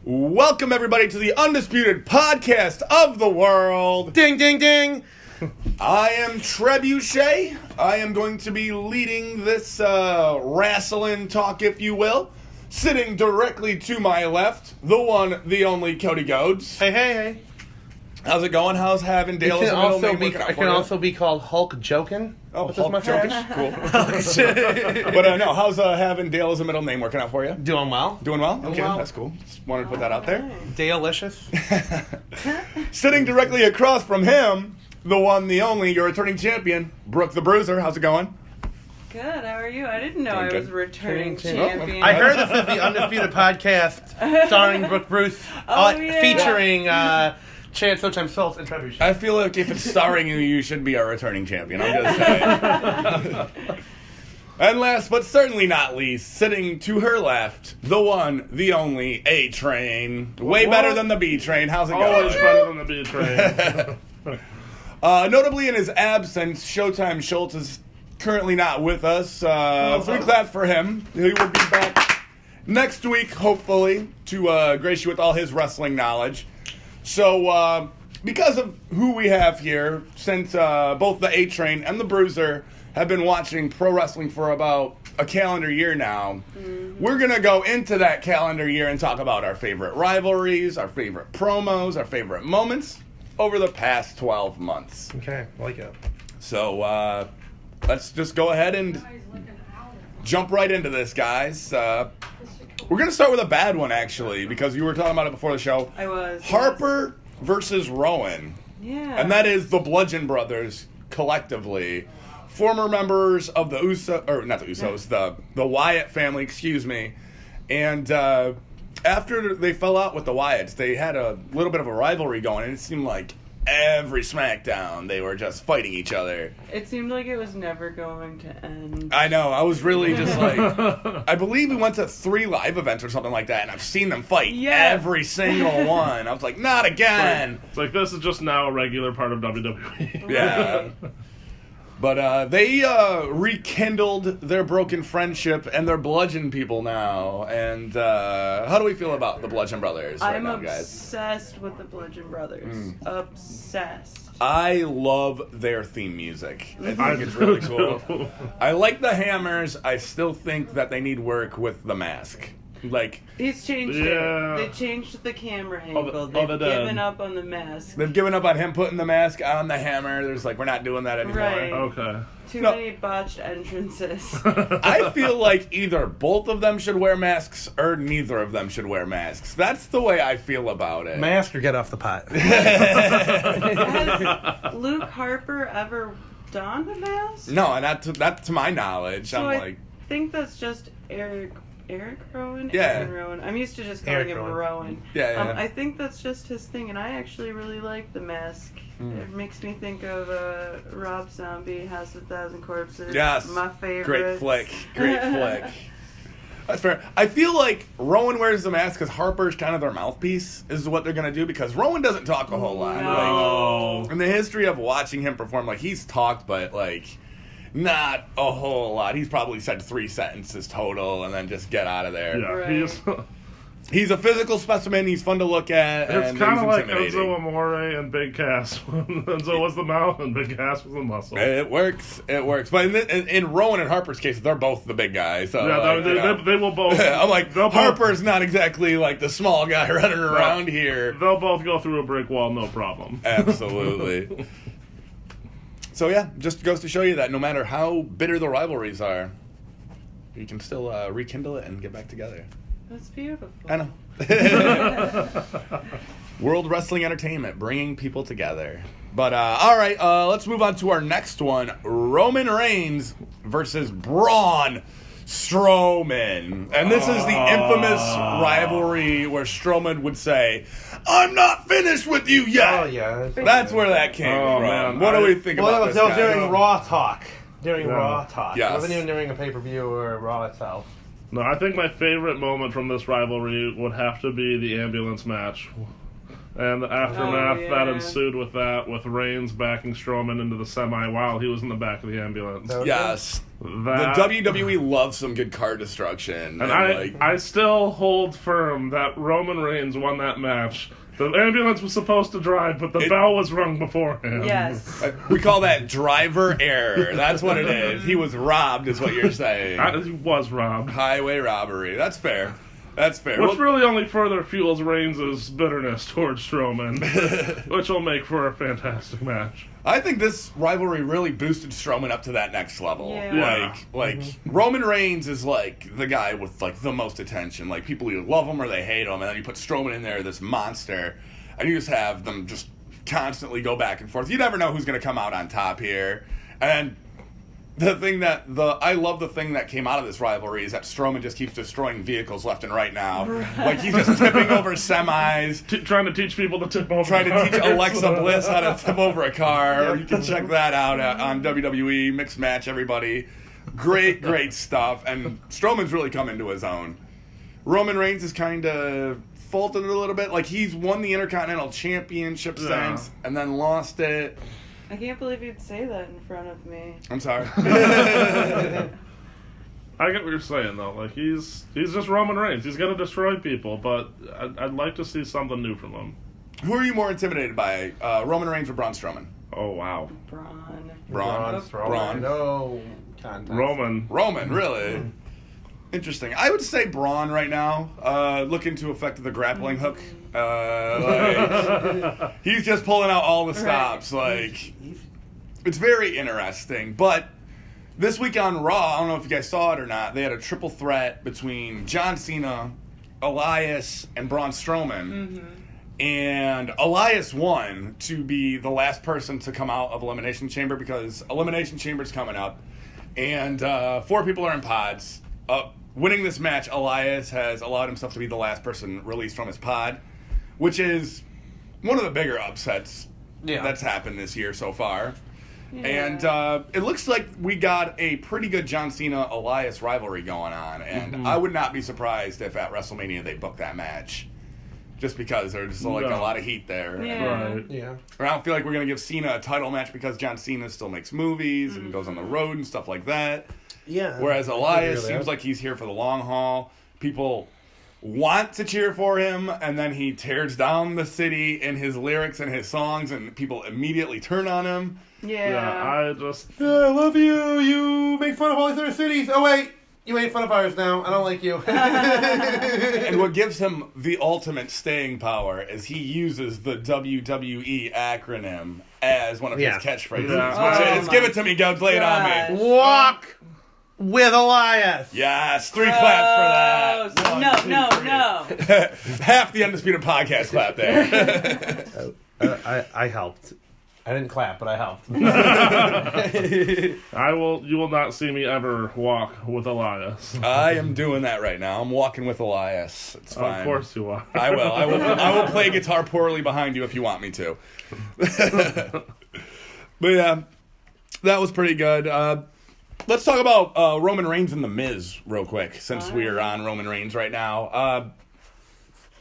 Welcome, everybody, to the Undisputed Podcast of the world. Ding, ding, ding. I am Trebuchet. I am going to be leading this wrestling talk, if you will. Sitting directly to my left, the one, the only Cody Ghodes. Hey, hey, hey. How's it going? How's Havendale as a middle name working out It for can you? also be called Hulk Jokin. Oh, With this Hulk joking? mustache. Cool. But no, how's Havendale as a middle name working out for you? Doing well. Doing well? Doing Okay, well. that's cool. Just wanted to put that out there. Dalicious. Sitting directly across from him, the one, the only, your returning champion, Brooke the Bruiser. How's it going? Good, how are you? I didn't know Doing I good. was returning Returning champion. I heard this is the Undisputed Podcast starring Brooke Bruce, Yeah. featuring Chance Showtime Schultz and Trebuchet. I feel like if it's starring you, you should be our returning champion. I'm just saying. And last but certainly not least, sitting to her left, the one, the only A-Train. Way better than the B-Train. How's it going? Always better than the B-Train. Notably in his absence, Showtime Schultz is currently not with us. Three claps for him. He will be back next week, hopefully, to grace you with all his wrestling knowledge. So, because of who we have here, since both the A-Train and the Bruiser have been watching pro wrestling for about a calendar year now, we're going to go into that calendar year and talk about our favorite rivalries, our favorite promos, our favorite moments over the past 12 months. Okay, like it. So, let's just go ahead and jump right into this, guys. We're going to start with a bad one, actually, because you were talking about it before the show. I was. Harper versus Rowan. Yeah. And that is the Bludgeon Brothers, collectively. Former members of the the Wyatt family, excuse me. And after they fell out with the Wyatts, they had a little bit of a rivalry going, and it seemed like every SmackDown they were just fighting each other. It seemed like it was never going to end. I know. I was really just like, I believe we went to 3 live events or something like that, and I've seen them fight every single one. I was like, not again. It's like, this is just now a regular part of WWE. Yeah. But they rekindled their broken friendship, and they're bludgeon people now. And how do we feel about the Bludgeon Brothers right I'm now, guys? obsessed with the Bludgeon Brothers. Obsessed. I love their theme music. I think it's really cool. I like the hammers. I still think that they need work with the mask. Like, He's changed Yeah. it. They changed the camera Oh, angle. they They've did. given up on the mask. they've given up on him putting the mask on the hammer. There's like, we're not doing that anymore. Right. Okay. Too No. many botched entrances. I feel like either both of them should wear masks or neither of them should wear masks. That's the way I feel about it. Mask or get off the pot. Has Luke Harper ever donned a mask? No, not to my knowledge. So I'm I like, think that's just Eric Rowan? Yeah. Aaron Rowan. I'm used to just calling Eric him Rowan. Rowan. Yeah. I think that's just his thing, and I actually really like the mask. It makes me think of Rob Zombie, House of a Thousand Corpses. Yes. My favorite. Great flick. Great flick. That's fair. I feel like Rowan wears the mask because Harper's kind of their mouthpiece, is what they're going to do, because Rowan doesn't talk a whole lot. No. Like, in the history of watching him perform, like, he's talked, but, like, not a whole lot. He's probably said 3 sentences total and then just get out of there. Yeah, Right. He's a physical specimen. He's fun to look at. It's and kind he's of like intimidating. Enzo Amore and Big Cass. Enzo was the mouth and Big Cass was the muscle. It works. It works. But in Rowan and Harper's case, they're both the big guys. So Yeah, like, they will both. I'm like, they'll Harper's not exactly like the small guy running around here. They'll both go through a brick wall, no problem. Absolutely. So yeah, just goes to show you that no matter how bitter the rivalries are, you can still rekindle it and get back together. That's beautiful. I know. World Wrestling Entertainment, bringing people together. But, all right, let's move on to our next one. Roman Reigns versus Braun Strowman. And this is the infamous rivalry where Strowman would say, "I'm not finished with you yet." Oh, yeah. That's where that came Oh, from. man. What do we think Well, about that this was guy? during Raw talk. During Yeah. Raw talk. Yes. It wasn't even during a pay-per-view or Raw itself. No, I think my favorite moment from this rivalry would have to be the ambulance match And the aftermath that yeah. ensued with that, with Reigns backing Strowman into the semi while he was in the back of the ambulance. Yes. That, The WWE loves some good card destruction. and I still hold firm that Roman Reigns won that match. The ambulance was supposed to drive, but the bell was rung before him. Yes. we call that driver error. That's what it is. He was robbed, is what you're saying. He was robbed. Highway robbery. That's fair. That's fair. Which really only further fuels Reigns' bitterness towards Strowman, which will make for a fantastic match. I think this rivalry really boosted Strowman up to that next level. Yeah. Like Roman Reigns is like the guy with like the most attention. Like people either love him or they hate him, and then you put Strowman in there, this monster, and you just have them just constantly go back and forth. You never know who's going to come out on top here. And I love the thing that came out of this rivalry is that Strowman just keeps destroying vehicles left and right now. Like he's just tipping over semis. Trying to teach people to tip over Trying to cars. teach Alexa Bliss how to tip over a car. You can check that out on WWE Mixed Match, everybody. Great stuff. And Strowman's really come into his own. Roman Reigns is kind of faltered a little bit. Like he's won the Intercontinental Championship since and then lost it. I can't believe you'd say that in front of me. I'm sorry. I get what you're saying, though. Like, he's just Roman Reigns. He's going to destroy people, but I'd like to see something new from him. Who are you more intimidated by, Roman Reigns or Braun Strowman? Oh, wow. Braun. No contest. Roman, really? Interesting. I would say Braun right now. Looking to affect the grappling hook. He's just pulling out all the stops. Like, it's very interesting. But this week on Raw, I don't know if you guys saw it or not, they had a triple threat between John Cena, Elias, and Braun Strowman. And Elias won to be the last person to come out of Elimination Chamber because Elimination Chamber's coming up. And 4 people are in pods. Winning this match, Elias has allowed himself to be the last person released from his pod, which is one of the bigger upsets that's happened this year so far. Yeah. And it looks like we got a pretty good John Cena-Elias rivalry going on, and I would not be surprised if at WrestleMania they book that match, just because there's like a lot of heat there. Yeah. right. Yeah. Or I don't feel like we're going to give Cena a title match because John Cena still makes movies and goes on the road and stuff like that. Yeah. Whereas Elias seems like he's here for the long haul. People want to cheer for him, and then he tears down the city in his lyrics and his songs, and people immediately turn on him. Yeah. I love you. You make fun of all these other cities. Oh, wait. You made fun of ours now. I don't like you. And what gives him the ultimate staying power is he uses the WWE acronym as one of his catchphrases. Yeah. Which is, give it to me, Ghodes, lay it on me. Walk with Elias. Yes, 3 claps for that. No. Half the Undisputed Podcast clap there. I helped. I didn't clap, but I helped. You will not see me ever walk with Elias. I am doing that right now. I'm walking with Elias. It's fine. Of course you are. I will. I will play guitar poorly behind you if you want me to. But yeah, that was pretty good. Let's talk about Roman Reigns and The Miz real quick, since we're on Roman Reigns right now.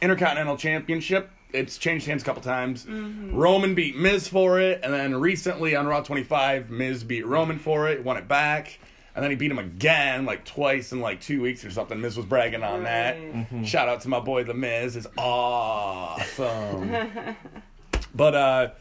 Intercontinental Championship. It's changed hands a couple times. Roman beat Miz for it, and then recently on Raw 25, Miz beat Roman for it, won it back, and then he beat him again, like twice in like 2 weeks or something. Miz was bragging on that. Shout out to my boy The Miz. It's awesome. But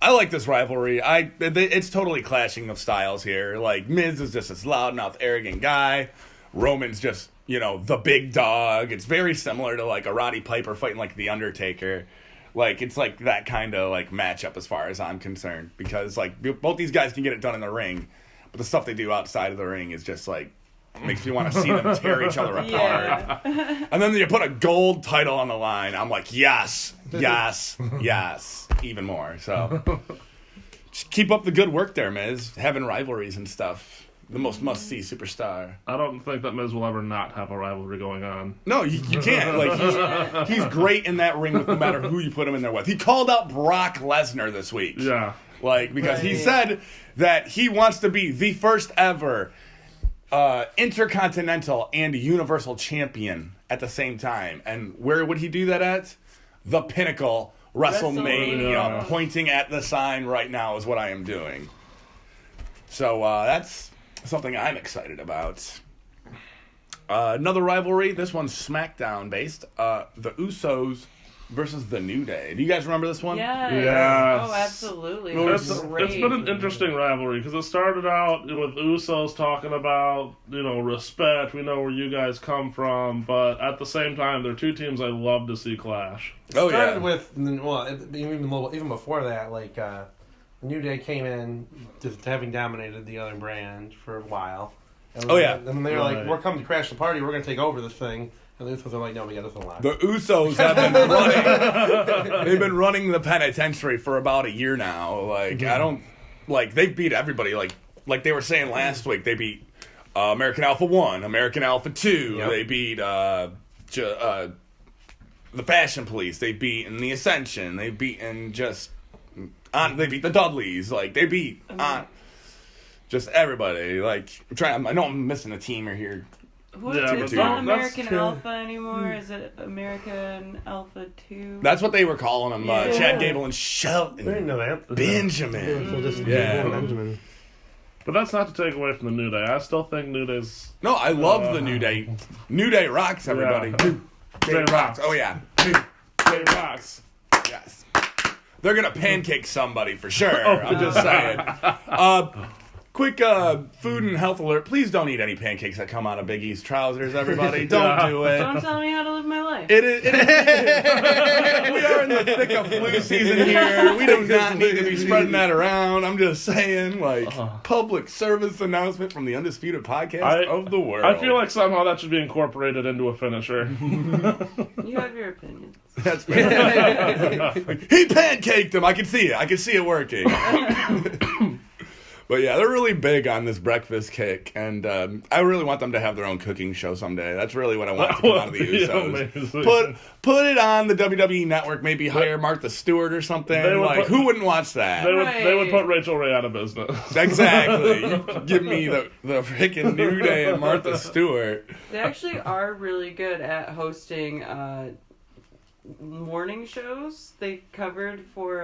I like this rivalry. It's totally clashing of styles here. Like, Miz is just this loudmouth, arrogant guy. Roman's just, the big dog. It's very similar to, like, a Roddy Piper fighting, like, The Undertaker. Like, it's, like, that kind of, like, matchup as far as I'm concerned. Because, like, both these guys can get it done in the ring. But the stuff they do outside of the ring is just, like, makes me want to see them tear each other apart. Yeah. And then you put a gold title on the line. I'm like, yes, even more. So just keep up the good work there, Miz. Having rivalries and stuff. The most must-see superstar. I don't think that Miz will ever not have a rivalry going on. No, you can't. Like, he's great in that ring with no matter who you put him in there with. He called out Brock Lesnar this week. Yeah. Like, because he said that he wants to be the first ever Intercontinental and Universal Champion at the same time. And where would he do that at? The Pinnacle, WrestleMania. WrestleMania. Pointing at the sign right now is what I am doing. So that's something I'm excited about. Another rivalry. This one's SmackDown based. The Usos versus the New Day. Do you guys remember this one? Yes. Yes. Oh, absolutely. It's Great. been an interesting rivalry because it started out with Usos talking about, respect. We know where you guys come from, but at the same time, they're two teams I love to see clash. Oh, Started yeah. with, even before that, the New Day came in just having dominated the other brand for a while. And Oh, yeah. And then they were Right. like, we're coming to crash the party, we're going to take over this thing. And the Usos are like, no, we got this one live. The Usos have been running. They've been running the penitentiary for about a year now. They've beat everybody. Like they were saying last week, they beat American Alpha 1, American Alpha 2. Yep. They beat the Fashion Police. They've beaten the Ascension. They've beaten they beat the Dudleys. They beat just everybody. I know I'm missing a team here. It's but not that's- American Alpha anymore. Is it American Alpha 2? That's what they were calling them. Yeah. Chad Gable and I Shelton didn't know that. Benjamin. So just Yeah. Benjamin. But that's not to take away from the New Day. I still think New Day's... No, I love the New Day. New Day rocks, everybody. Yeah. New Day rocks. Oh, yeah. New Day rocks. Yes. They're going to pancake somebody for sure. I'm just saying. Quick food and health alert. Please don't eat any pancakes that come out of Big E's trousers, everybody. Don't do it. Don't tell me how to live my life. It is we are in the thick of flu season here. We do not need to be spreading that around. I'm just saying, public service announcement from the Undisputed Podcast of the world. I feel like somehow that should be incorporated into a finisher. You have your opinions. That's fair. He pancaked him. I can see it. I can see it working. But yeah, they're really big on this breakfast kick, and I really want them to have their own cooking show someday. That's really what I want to come out of the Usos. Put it on the WWE Network. Maybe hire Martha Stewart or something. Who wouldn't watch that? They would put Rachel Ray out of business. Exactly. You give me the freaking New Day and Martha Stewart. They actually are really good at hosting morning shows. They covered for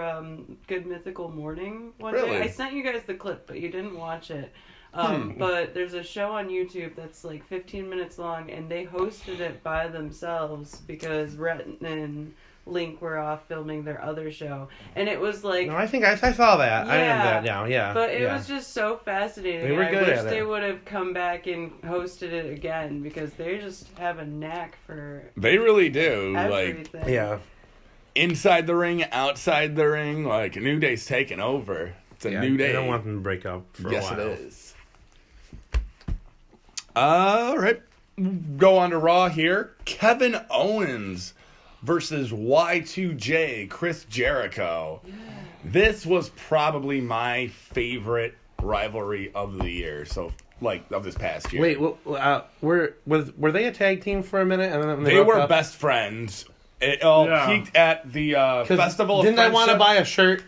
Good Mythical Morning one Really? day. I sent you guys the clip, but you didn't watch it. But there's a show on YouTube that's 15 minutes long, and they hosted it by themselves because Rhett and Link were off filming their other show, and it was No, I think I saw that. I remember that now, yeah. But it was just so fascinating. They were good I wish at it. they would have come back and hosted it again because they just have a knack for They really do. everything. Yeah. Inside the ring, outside the ring, New Day's taking over. It's a New Day. I don't want them to break up for a while. Yes, it is. All right. Go on to Raw here. Kevin Owens versus Y2J, Chris Jericho. Yeah. This was probably my favorite rivalry of the year. So, of this past year. Wait, were they a tag team for a minute? And then they were broke up? best friends. It all peaked at the Festival of Didn't I want to Friendship. buy a shirt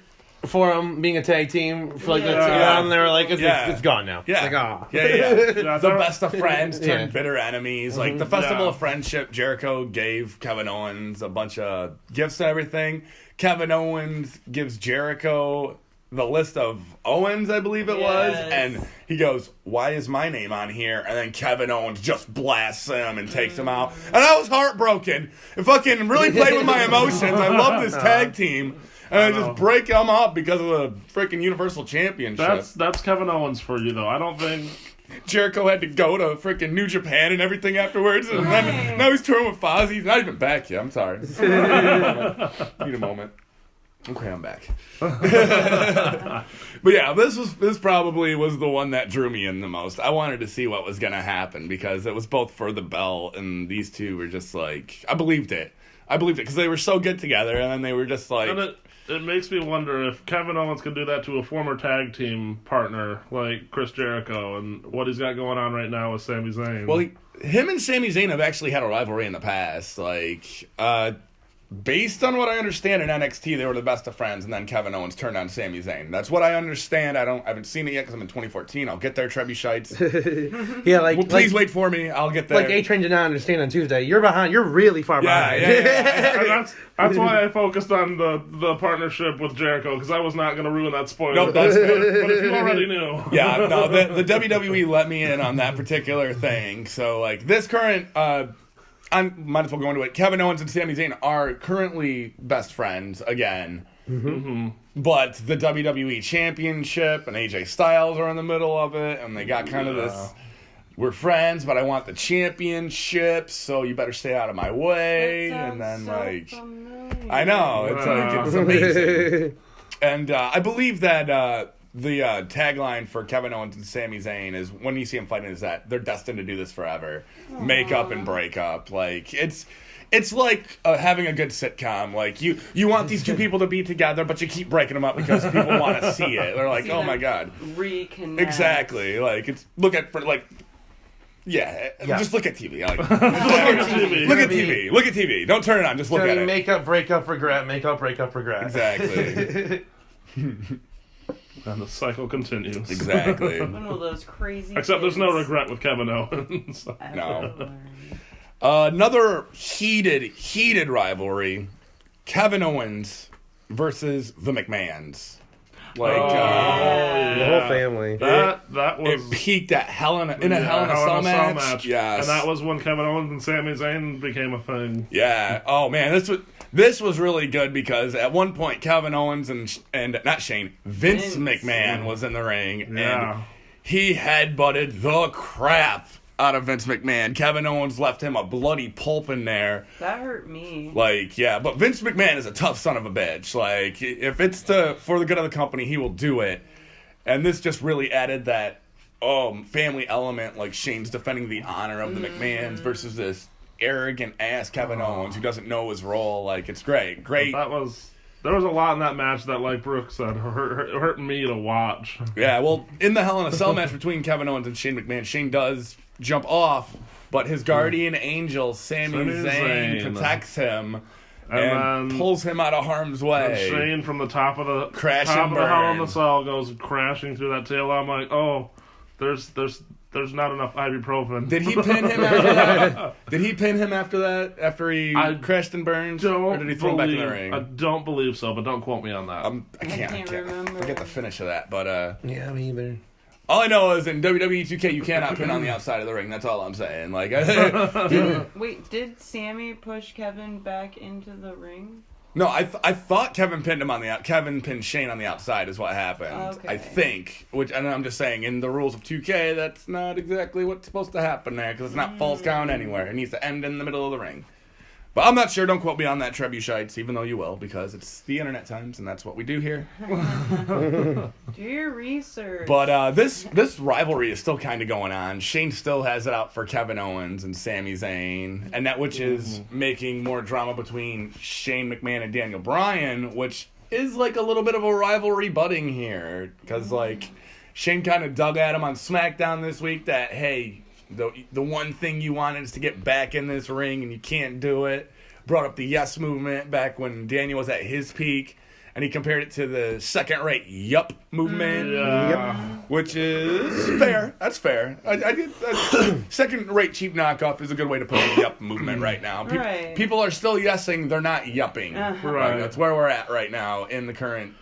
for them being a tag team for Yeah. and they were like, it's gone now. Yeah. Yeah, The best of friends turned bitter enemies. The Festival Yeah. of Friendship, Jericho gave Kevin Owens a bunch of gifts and everything. Kevin Owens gives Jericho the list of Owens, I believe it was, and he goes, "Why is my name on here?" And then Kevin Owens just blasts him and takes him out. And I was heartbroken. It fucking really played with my emotions. I love this tag team. And I just break them up because of the freaking Universal Championship. That's Kevin Owens for you, though. I don't think Jericho had to go to freaking New Japan and everything afterwards. And then, now he's touring with Fozzy. He's not even back yet. I'm sorry. Need a moment. Okay, I'm back. But yeah, this probably was the one that drew me in the most. I wanted to see what was going to happen because it was both for the belt, and these two were just I believed it. I believed it because they were so good together, and then they were just And it makes me wonder if Kevin Owens could do that to a former tag team partner like Chris Jericho and what he's got going on right now with Sami Zayn. Well, him and Sami Zayn have actually had a rivalry in the past. based on what I understand in NXT, they were the best of friends, and then Kevin Owens turned on Sami Zayn. That's what I understand. I haven't seen it yet because I'm in 2014. I'll get there, Trebuchetes. Yeah, like please wait for me. I'll get there. Like A-Train did not understand on Tuesday. You're behind. You're really far behind. Yeah. And that's why I focused on the partnership with Jericho, because I was not going to ruin that spoiler. Nope, that's good. But if you already knew. Yeah, no, the WWE let me in on that particular thing. So, like, this current, I might as well go into it. Kevin Owens and Sami Zayn are currently best friends again. Mm-hmm. But the WWE Championship and AJ Styles are in the middle of it, and they got kind of this, we're friends, but I want the championship, so you better stay out of my way. And then, so like, familiar. I know, it's amazing. And I believe that the tagline for Kevin Owens and Sami Zayn is, when you see them fighting, is that they're destined to do this forever. Aww. Make up and break up. Like, it's like having a good sitcom. Like, you want these two people to be together, but you keep breaking them up because people want to see it. They're like, See oh them my God. Reconnect. Exactly. Like, it's, just look at TV. Like, Look at TV. Look at TV. Don't turn it on. Just look at it. Make up, break up, regret. Make up, break up, regret. Exactly. And the cycle continues. Exactly. One of those crazy. Except there's no kids. regret with Kevin Owens. No. Another heated rivalry. Kevin Owens versus the McMahons. Like, The whole family. That was... It peaked at Hell in a Cell match. Yes. And that was when Kevin Owens and Sami Zayn became a thing. Yeah. Oh, man. This was really good because at one point Kevin Owens and not Shane, Vince McMahon was in the ring. Yeah. And he headbutted the crap out of Vince McMahon. Kevin Owens left him a bloody pulp in there. That hurt me. Like, yeah, but Vince McMahon is a tough son of a bitch. Like, if it's for the good of the company, he will do it. And this just really added that family element, like Shane's defending the honor of the McMahons versus this arrogant ass Kevin Owens who doesn't know his role. Like, it's great. There was a lot in that match that, like Brooke said, hurt me to watch. Yeah, well, in the Hell in a Cell match between Kevin Owens and Shane McMahon, Shane does jump off, but his guardian angel, Sami Zayn, protects him and pulls him out of harm's way. Shane from the top of the Hell in the Cell goes crashing through that tail. I'm like, oh, there's not enough ibuprofen. Did he pin him after that? Did he pin him after that? After he crashed and burned? Or did he throw him back in the ring? I don't believe so, but don't quote me on that. I can't remember. forget the finish of that, but Yeah, me either. all I know is in WWE 2K you cannot pin on the outside of the ring. That's all I'm saying. Like, Did Sammy push Kevin back into the ring? no, I thought Kevin pinned him on the Kevin pinned Shane on the outside is what happened. Okay. I think, and I'm just saying in the rules of 2K that's not exactly what's supposed to happen there because it's not false count anywhere. It needs to end in the middle of the ring. But I'm not sure. Don't quote me on that, Trebuchetes, even though you will, because it's the internet times, and that's what we do here. Do your research. But this rivalry is still kind of going on. Shane still has it out for Kevin Owens and Sami Zayn, and which is making more drama between Shane McMahon and Daniel Bryan, which is like a little bit of a rivalry budding here, because like Shane kind of dug at him on SmackDown this week that, hey, the one thing you wanted is to get back in this ring and you can't do it. Brought up the yes movement back when Daniel was at his peak, and he compared it to the second-rate yup movement, which is fair. That's fair. Second-rate cheap knockoff is a good way to put the yup movement right now. People are still yesing, they're not yupping. Right. That's where we're at right now in the current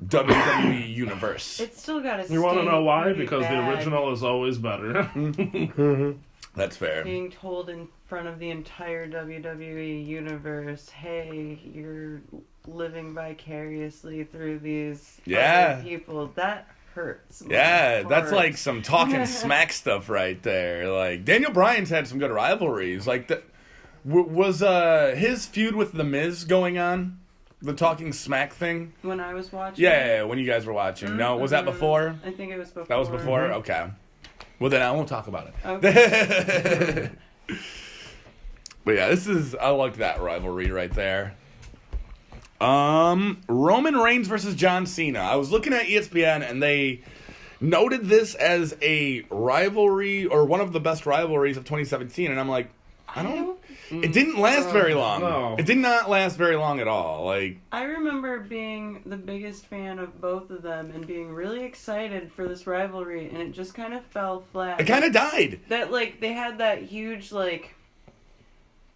WWE universe. It's still got to. You want to know why? Because bad. the original is always better. That's fair. Being told in front of the entire WWE universe, hey, you're living vicariously through these other people. That hurts. Yeah, that's like some talking smack stuff right there. Like, Daniel Bryan's had some good rivalries. Like, was his feud with The Miz going on? The talking smack thing? When I was watching? Yeah, when you guys were watching. No, was that before? I think it was before. That was before? Okay. Well, then I won't talk about it. Okay. But yeah, I like that rivalry right there. Roman Reigns versus John Cena. I was looking at ESPN and they noted this as a rivalry or one of the best rivalries of 2017, and I'm like, It didn't last very long. No. It did not last very long at all. Like, I remember being the biggest fan of both of them and being really excited for this rivalry, and it just kind of fell flat. it kind of died. That, like, they had that huge, like,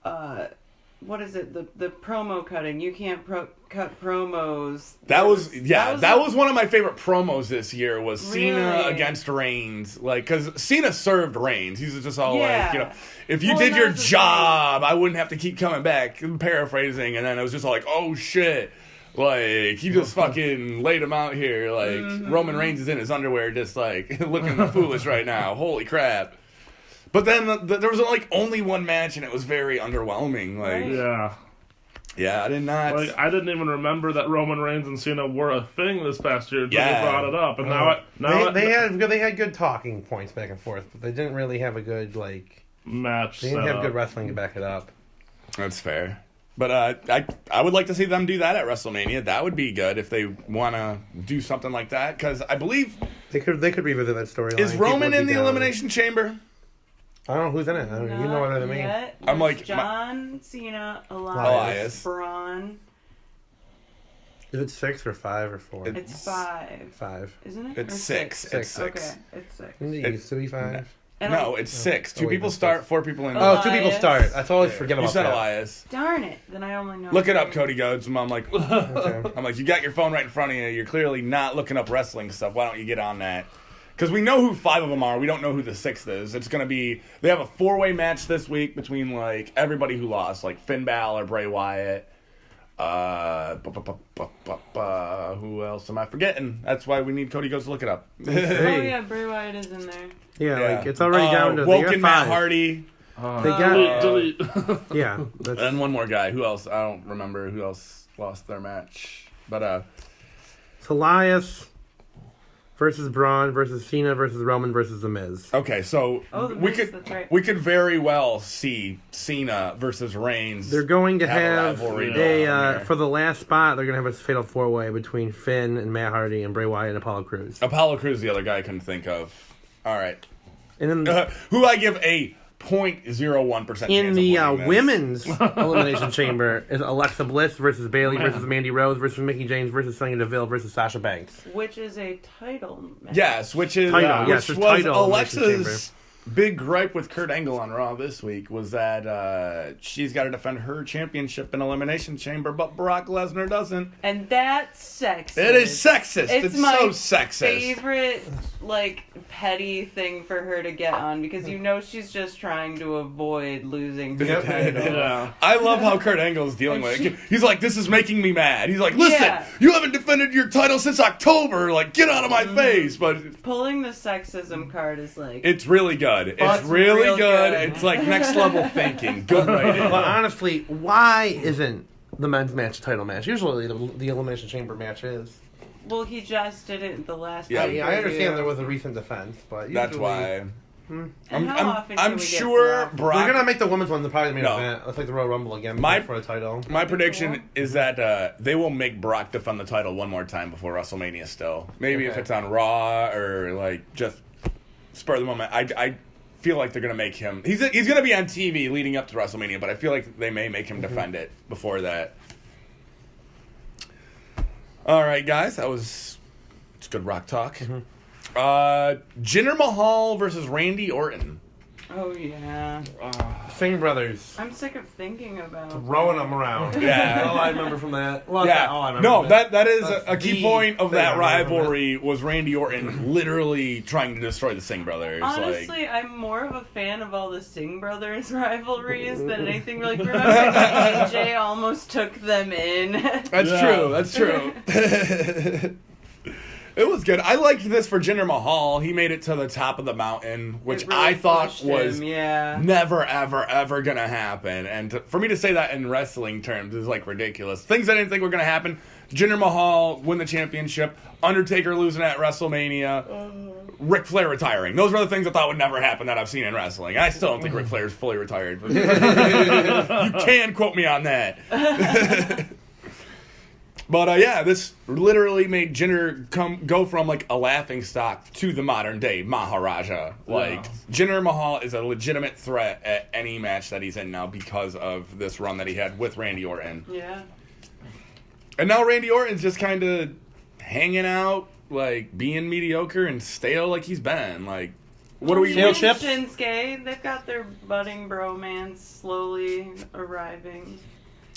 what is it? The promo cutting. You can't cut promos. That was one of my favorite promos this year. Was Cena Really? against Reigns, like, because Cena served Reigns. He's just all Yeah. like, you know, if you Well, did that your was the job, I wouldn't have to keep coming back. I'm paraphrasing, and then it was just all like, oh shit, like he just fucking laid him out here. Like Roman Reigns is in his underwear, just like looking foolish right now. Holy crap! But then there was like only one match, and it was very underwhelming. Like, Right. yeah, I did not. Like, I didn't even remember that Roman Reigns and Cena were a thing this past year until Yeah. they brought it up, and They had good talking points back and forth, but they didn't really have a good match. They didn't set have up. good wrestling to back it up. That's fair. But I would like to see them do that at WrestleMania. That would be good if they want to do something like that. Because I believe... They could revisit that storyline. Is People Roman would be in the down. Elimination Chamber? I don't know who's in it. You know what I mean? Yet. I'm like- There's John Cena, Elias. Braun. Is it 6 or 5 or 4? It's 5, 5. isn't it? It's Or 6. It's 6. Okay, it's 6. Isn't it used to be 5? And No, it's 6. Two Oh, wait, people that's start, six. 4 people in. Oh, 2 people Elias. start. I always forget You about said that. Elias. Darn it! Then I only know. Look it up, three. Cody Ghodes. And I'm like, Okay. you got your phone right in front of you. You're clearly not looking up wrestling stuff. Why don't you get on that? Because we know who 5 of them are. We don't know who the 6th is. It's going to be... They have a 4-way match this week between, like, everybody who lost. Like, Finn Balor, Bray Wyatt. Who else am I forgetting? That's why we need Cody Ghodes to look it up. Oh yeah, Bray Wyatt is in there. Yeah, like it's already down to Woken Matt 5. Hardy. They got delete. yeah. That's, And one more guy. Who else? I don't remember who else lost their match. But, it's Elias versus Braun versus Cena versus Roman versus The Miz. okay, so The we Miz, that's right. could very well see Cena versus Reigns. They're going to Have a have rivalry a going on here. for the last spot. They're going to have a fatal 4-way between Finn and Matt Hardy and Bray Wyatt and Apollo Crews. Apollo Crews, the other guy I couldn't think of. All right. And then Who I give a 0.01% chance in the of winning this. women's elimination chamber is Alexa Bliss versus Bayley versus Mandy Rose versus Mickey James versus Sonya Deville versus Sasha Banks. Which is a title match. Yes, which is Title, yes, which it's was title Alexa's big gripe with Kurt Angle on Raw this week was that she's got to defend her championship in Elimination Chamber, but Brock Lesnar doesn't. And that's sexist. It is sexist. It's my so sexist. favorite, like, petty thing for her to get on because you know she's just trying to avoid losing the title. Yeah. I love how Kurt Angle's dealing with it. He's like, this is making me mad. He's like, listen, Yeah. you haven't defended your title since October. Like, get out of my face. But Pulling the sexism card is like... it's really good. It's It's really real good. good. It's like next level thinking. Good writing. But honestly, why isn't the men's match a title match? Usually the elimination chamber match is. Well, he just did it the last Yeah, time. I understand there was a recent defense, but usually, That's why. And how often I'm can we get sure Brock? Brock. they're gonna make the women's one probably the main No. event. Let's like the Royal Rumble again My- for a title. My prediction is that they will make Brock defend the title one more time before WrestleMania still. Maybe if Okay. it's on Raw or like just spur of the moment. I feel like they're going to make him... He's going to be on TV leading up to WrestleMania, but I feel like they may make him defend it before that. All right, guys. It's good rock talk. Jinder Mahal versus Randy Orton. Oh, yeah. Singh brothers I'm sick of thinking about throwing them around. Yeah. all I remember from that. Well, Yeah, that's all I remember no, from that is That's a key the point of thing that I remember from rivalry was Randy Orton literally trying to destroy the Singh brothers. Honestly, I'm more of a fan of all the Singh brothers rivalries than anything. Like, remember when AJ almost took them in? That's Yeah. true. That's true. It was good. I liked this for Jinder Mahal. He made it to the top of the mountain, which It really I thought pushed was him, yeah. never, ever, ever gonna happen. And for me to say that in wrestling terms is like ridiculous. Things I didn't think were gonna happen. Jinder Mahal win the championship. Undertaker losing at WrestleMania. Ric Flair retiring. Those were the things I thought would never happen that I've seen in wrestling. I still don't think Ric Flair's fully retired. You can quote me on that. But yeah, this literally made Jinder go from like a laughingstock to the modern day Maharaja. Like Jinder Mahal is a legitimate threat at any match that he's in now because of this run that he had with Randy Orton. Yeah. And now Randy Orton's just kind of hanging out, like being mediocre and stale like he's been. Like, what are we? Stale chips? Shinsuke, they've got their budding bromance slowly arriving.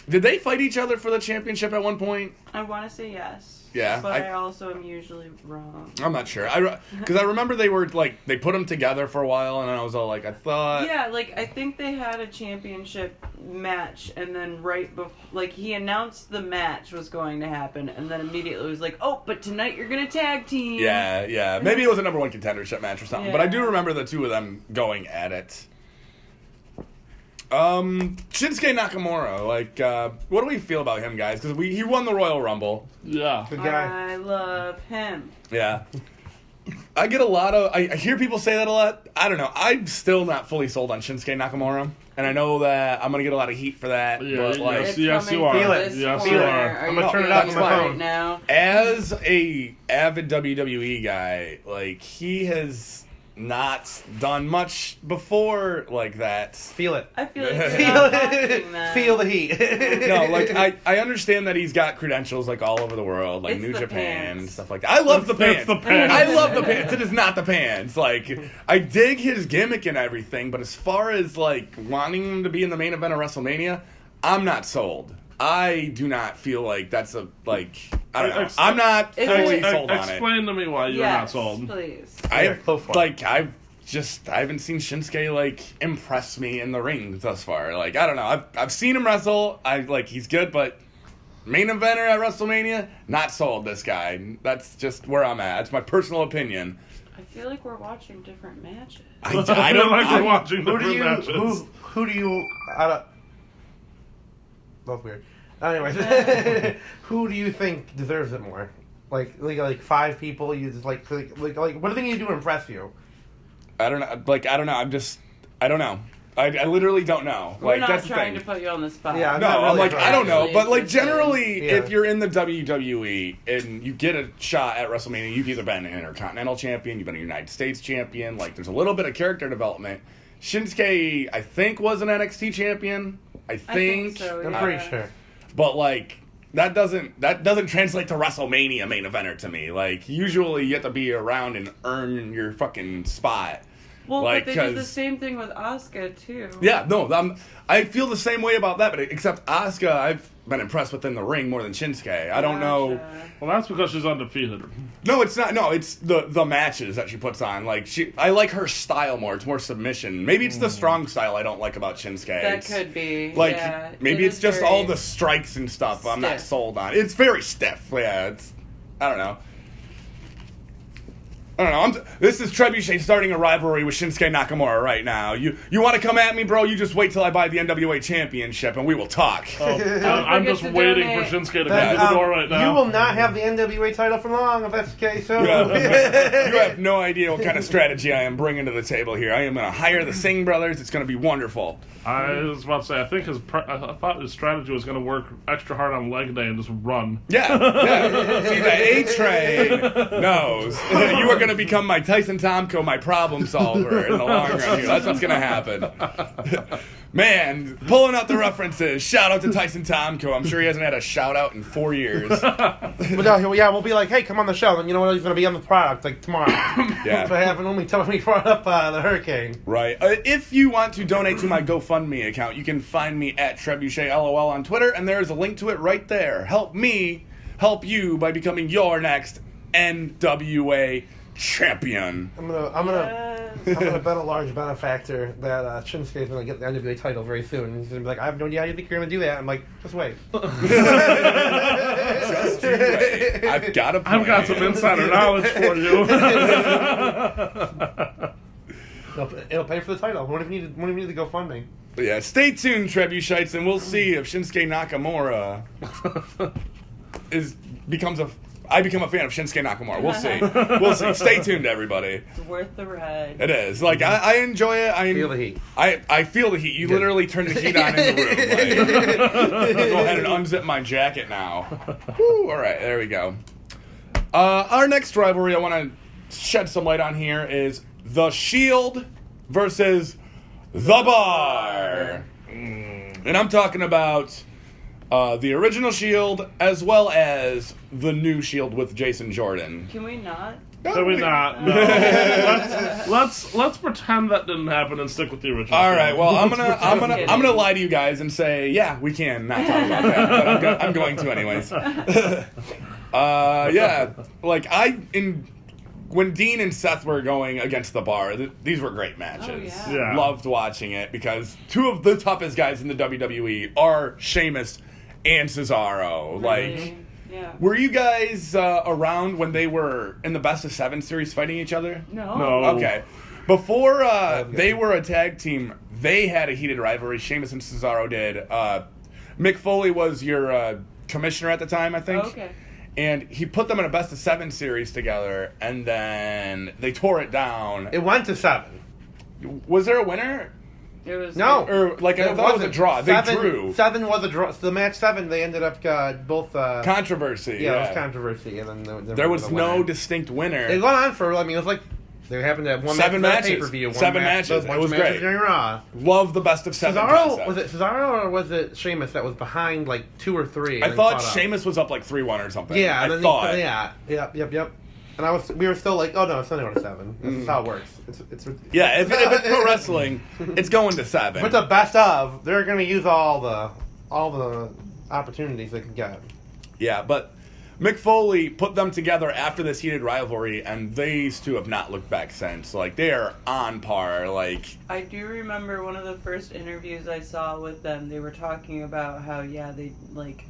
Did they fight each other for the championship at one point? I want to say yes. Yeah, But I also am usually wrong. I'm not sure. Because I remember they were like they put them together for a while, and I was all like, I thought. Yeah, like I think they had a championship match, and then right before, like he announced the match was going to happen, and then immediately was like, "Oh, but tonight you're gonna tag team." Yeah. Maybe it was a number one contendership match or something, but I do Yeah. remember the two of them going at it. Shinsuke Nakamura, like, what do we feel about him, guys? Because he won the Royal Rumble. Yeah. Good guy. I love him. Yeah. I get a lot of... I hear people say that a lot. I don't know. I'm still not fully sold on Shinsuke Nakamura. And I know that I'm going to get a lot of heat for that. Yeah, but, like, It's yes, coming you are. from Feel it. this Yes, corner. you are. Are I'm you gonna turn it feeling up on my it phone. right now? as a avid WWE guy, like, he has not done much before like that. Feel it. I feel like you're Feel not it. watching that. Feel the heat. No, like I understand that he's got credentials like all over the world, like It's New the Japan pants. and stuff like that. I love the It's pants. the pants. I love the pants. It is not the pants. Like I dig his gimmick and everything, but as far as like wanting him to be in the main event of WrestleMania, I'm not sold. I do not feel like that's a like I don't know. I'm not Is fully it- sold on it. Explain to me why you're not Yes, sold. please. Yeah, go for it. I haven't seen Shinsuke like impress me in the ring thus far. Like I don't know. I've seen him wrestle. He's good, but main eventer at WrestleMania, not sold. This guy. That's just where I'm at. That's my personal opinion. I feel like we're watching different matches. I feel don't like we're I'm- watching Who do different you? matches. Who do you? That's weird. Anyways, who do you think deserves it more? Like 5 people. You just like what do they need to do to impress you? I don't know. I don't know. I don't know. I literally don't know. We're Like not that's the trying thing. to put you on the spot. Yeah, No, not I'm really like, trying. I don't know. Actually But, like, interested. generally, Yeah. if you're in the WWE and you get a shot at WrestleMania, you've either been an Intercontinental Champion, you've been a United States Champion. Like, there's a little bit of character development. Shinsuke, I think, was an NXT Champion. I think. so, I'm yeah. pretty sure. But, like, that doesn't translate to WrestleMania main eventer to me. Like, usually you have to be around and earn your fucking spot. Well, Like, but they did the 'cause- same thing with Asuka too. Yeah, no, I feel the same way about that, but except Asuka, I've been impressed with in the ring more than Shinsuke. I don't know. Gotcha. Well, that's because she's undefeated. No, it's not. No, it's the matches that she puts on. Like I like her style more. It's more submission. Maybe it's the strong style I don't like about Shinsuke. That It's- could be. like yeah, maybe it it's is just very- all the strikes and stuff. I'm not stiff. sold on. It's very stiff. Yeah, it's I don't know. I don't know. This is Trebuchet starting a rivalry with Shinsuke Nakamura right now. You want to come at me, bro? You just wait till I buy the NWA Championship and we will talk. I'm forget just to waiting donate. for Shinsuke to come That, to the door right now. You will not have the NWA title for long if that's the case. So. You have no idea what kind of strategy I am bringing to the table here. I am going to hire the Singh brothers. It's going to be wonderful. I was about to say, I think I thought his strategy was going to work extra hard on leg day and just run. Yeah. See, the A-Train knows you are going to become my Tyson Tomko, my problem solver in the long run here. That's what's going to happen. Man, pulling out the references. Shout out to Tyson Tomko. I'm sure he hasn't had a shout out in 4 years. But no, yeah, we'll be like, hey, come on the show, and you know what? He's going to be on the product like tomorrow. Yeah. So I haven't only told me brought up the hurricane. Right. If you want to donate to my GoFundMe account, you can find me at Trebuchet LOL on Twitter, and there is a link to it right there. Help me help you by becoming your next NWA champion. I'm gonna bet a large benefactor that Shinsuke is gonna get the NWA title very soon. He's gonna be like, I have no idea how you think you're gonna do that. I'm like, just wait. Just you wait. I've got a plan. I've got some insider knowledge for you. It'll pay for the title. What if you need to GoFundMe? Yeah, stay tuned, Trebuchetes, and we'll see if Shinsuke Nakamura becomes a I become a fan of Shinsuke Nakamura. We'll see. We'll see. Stay tuned, everybody. It's worth the ride. It is. Like, I enjoy it. Feel the heat. I feel the heat. You literally turn the heat on in the room. Like, I'll go ahead and unzip my jacket now. Woo, all right, there we go. Our next rivalry I want to shed some light on here is The Shield versus The Bar. And I'm talking about the original Shield as well as the new Shield with Jason Jordan. Can we not? Can we not? No. let's pretend that didn't happen and stick with the original. All right. Well, I'm gonna lie to you guys and say, yeah, we can not talk about that, but I'm going to anyways. Yeah, like when Dean and Seth were going against the Bar, these were great matches. Oh, yeah. Loved watching it because two of the toughest guys in the WWE are Sheamus and Cesaro. Like, yeah. were you guys around when they were in the Best of 7 series fighting each other? No. Okay. Before they were a tag team, they had a heated rivalry. Sheamus and Cesaro did. Mick Foley was your commissioner at the time, I think. Okay. And he put them in a Best of 7 series together, and then they tore it down. It went to 7. Was there a winner? It was No. Or, like, I thought it was a draw. They drew. 7 was a draw. So the match 7, they ended up both... Controversy. Yeah, it was controversy. And then There was no distinct winner. It went on for, I mean, it was like... They happened to have one 7 match matches. pay-per-view. 7 matches. It was great. During Raw. Love the Best of 7 Cesaro, concept. was it Cesaro or was it Sheamus that was behind like 2 or 3? I thought Sheamus was up like 3-1 or something. Yeah, I and thought. Yep. And we were still like, oh no, it's only going to 7. This is how it works. It's Yeah, if it's pro wrestling, it's going to 7. If it's a best of, they're going to use all the opportunities they can get. Yeah, but Mick Foley put them together after this heated rivalry, and these two have not looked back since. Like, they are on par. Like, I do remember one of the first interviews I saw with them. They were talking about how, they like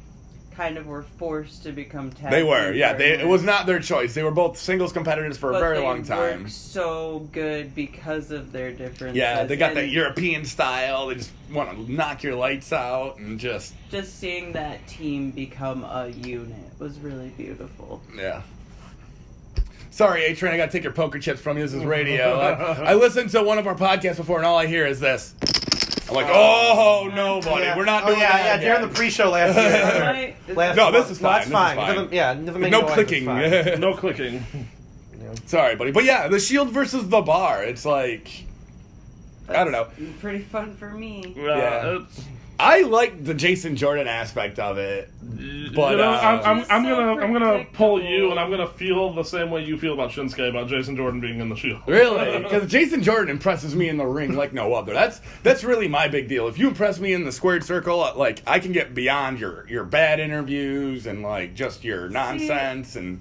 kind of were forced to become tag they were. team Yeah, partners. it was not their choice. They were both singles competitors for a But very they long time. work so good because of their differences. Yeah, they got and that European style. They just want to knock your lights out and just seeing that team become a unit was really beautiful. yeah. Sorry, A-Train, I got to take your poker chips from you. This is radio. I listened to one of our podcasts before, and all I hear is this. I'm like, oh, no, buddy. Yeah. We're not doing that Yeah, again. during the pre-show last year. No, this is fine. That's This is fine. fine. It doesn't make No noise, clicking. it's fine. No clicking. Sorry, buddy. But yeah, the Shield versus the Bar. It's like, I don't know. Pretty fun for me. Yeah. I like the Jason Jordan aspect of it, but I'm He's so gonna pull you, predictable. and I'm gonna feel the same way you feel about Shinsuke about Jason Jordan being in the Shield. really, because Jason Jordan impresses me in the ring like no other. That's really my big deal. If you impress me in the squared circle, like I can get beyond your bad interviews and like just your nonsense and.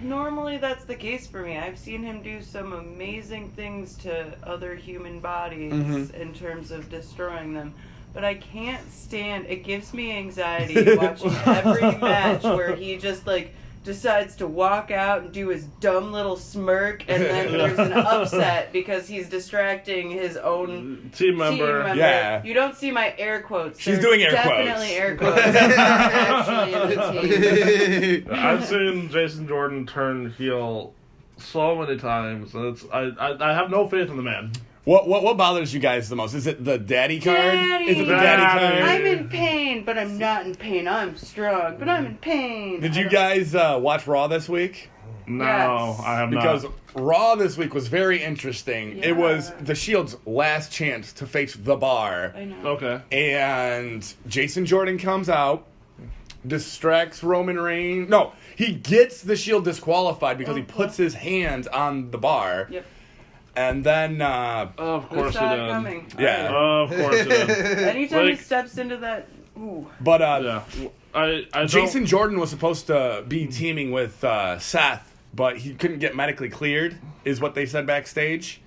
Normally that's the case for me. I've seen him do some amazing things to other human bodies in terms of destroying them. But I can't stand, it gives me anxiety watching every match where he just like decides to walk out and do his dumb little smirk, and then there's an upset because he's distracting his own Team member. Yeah. You don't see my air quotes. She's They're doing air quotes. definitely air quotes. They're not actually in the team. I've seen Jason Jordan turn heel so many times, and I have no faith in the man. What bothers you guys the most? Is it the daddy card? Daddy. Is it the daddy card? I'm in pain, but I'm not in pain. I'm strong, but I'm in pain. Did you guys watch Raw this week? No, Yes. I have Because not. Raw this week was very interesting. Yeah. It was the Shield's last chance to face the Bar. I know. Okay. And Jason Jordan comes out, distracts Roman Reigns. No, he gets the Shield disqualified because he puts his hands on the Bar. Yep. And then, Of We course he saw it did. coming. Yeah. Of course he did. Anytime he Like- steps into that, ooh. but Yeah. I don't- Jason Jordan was supposed to be teaming with Seth, but he couldn't get medically cleared, is what they said backstage.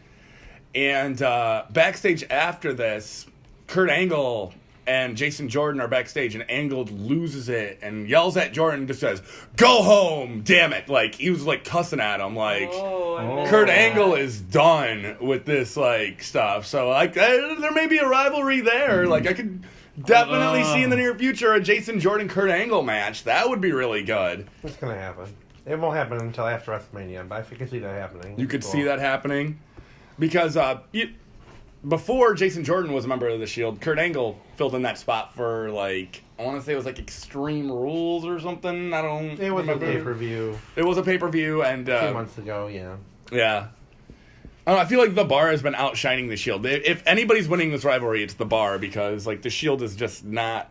And backstage after this, Kurt Angle and Jason Jordan are backstage, and Angle loses it and yells at Jordan and just says, "Go home, damn it!" Like, he was like cussing at him, like. I missed Kurt that. Angle is done with this like stuff, so like there may be a rivalry there. Like I could definitely see in the near future a Jason Jordan Kurt Angle match. That would be really good. It's gonna happen. It won't happen until after WrestleMania, but I can see that happening. You could see that happening. Because before Jason Jordan was a member of the Shield, Kurt Angle filled in that spot for, like, I want to say it was, like, Extreme Rules or something. It was remember. a pay-per-view. It was a pay-per-view, and... a few months ago, yeah. Yeah. I don't know, I feel like the Bar has been outshining the Shield. If anybody's winning this rivalry, it's the Bar, because, like, the Shield is just not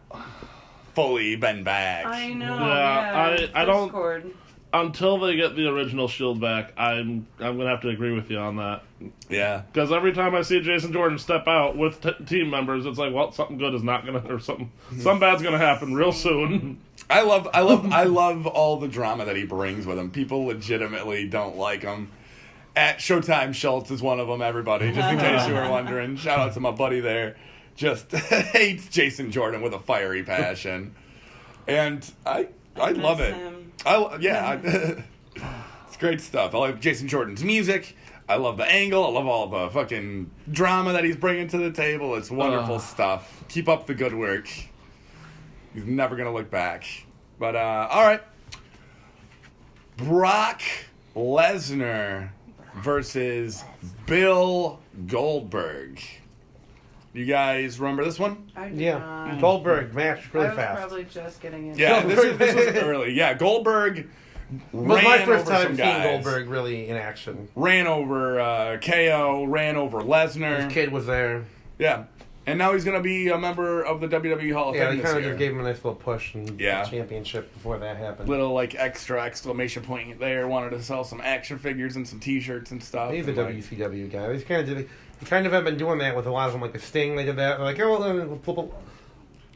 fully been back. I know. Yeah, I don't... Discord. Until they get the original Shield back, I'm gonna have to agree with you on that. Yeah. Because every time I see Jason Jordan step out with team members, it's like, well, something good is not gonna, or some bad's gonna happen real soon. I love all the drama that he brings with him. People legitimately don't like him. At Showtime Schultz is one of them, everybody, just in case you were wondering. Shout out to my buddy there. Just hates Jason Jordan with a fiery passion. And I love it. Him. It's great stuff. I like Jason Jordan's music. I love the angle. I love all the fucking drama that he's bringing to the table. It's wonderful stuff. Keep up the good work. He's never going to look back. But, all right. Brock Lesnar versus Bill Goldberg. You guys remember this one? I do Yeah. not. Goldberg match really I was fast. probably just getting into Yeah, it. this was early. Yeah, Goldberg was my ran first over time some seeing guys. Goldberg really in action. Ran over KO, ran over Lesnar. His kid was there. Yeah. And now he's going to be a member of the WWE Hall of Yeah, Fame they this kind of year. just gave him a nice little push in Yeah. the championship before that happened. Little, like, extra exclamation point there. Wanted to sell some action figures and some T-shirts and stuff. He's a and, like, WCW guy. He's kind of have been doing that with a lot of them, like the Sting. They did that. They're like, oh,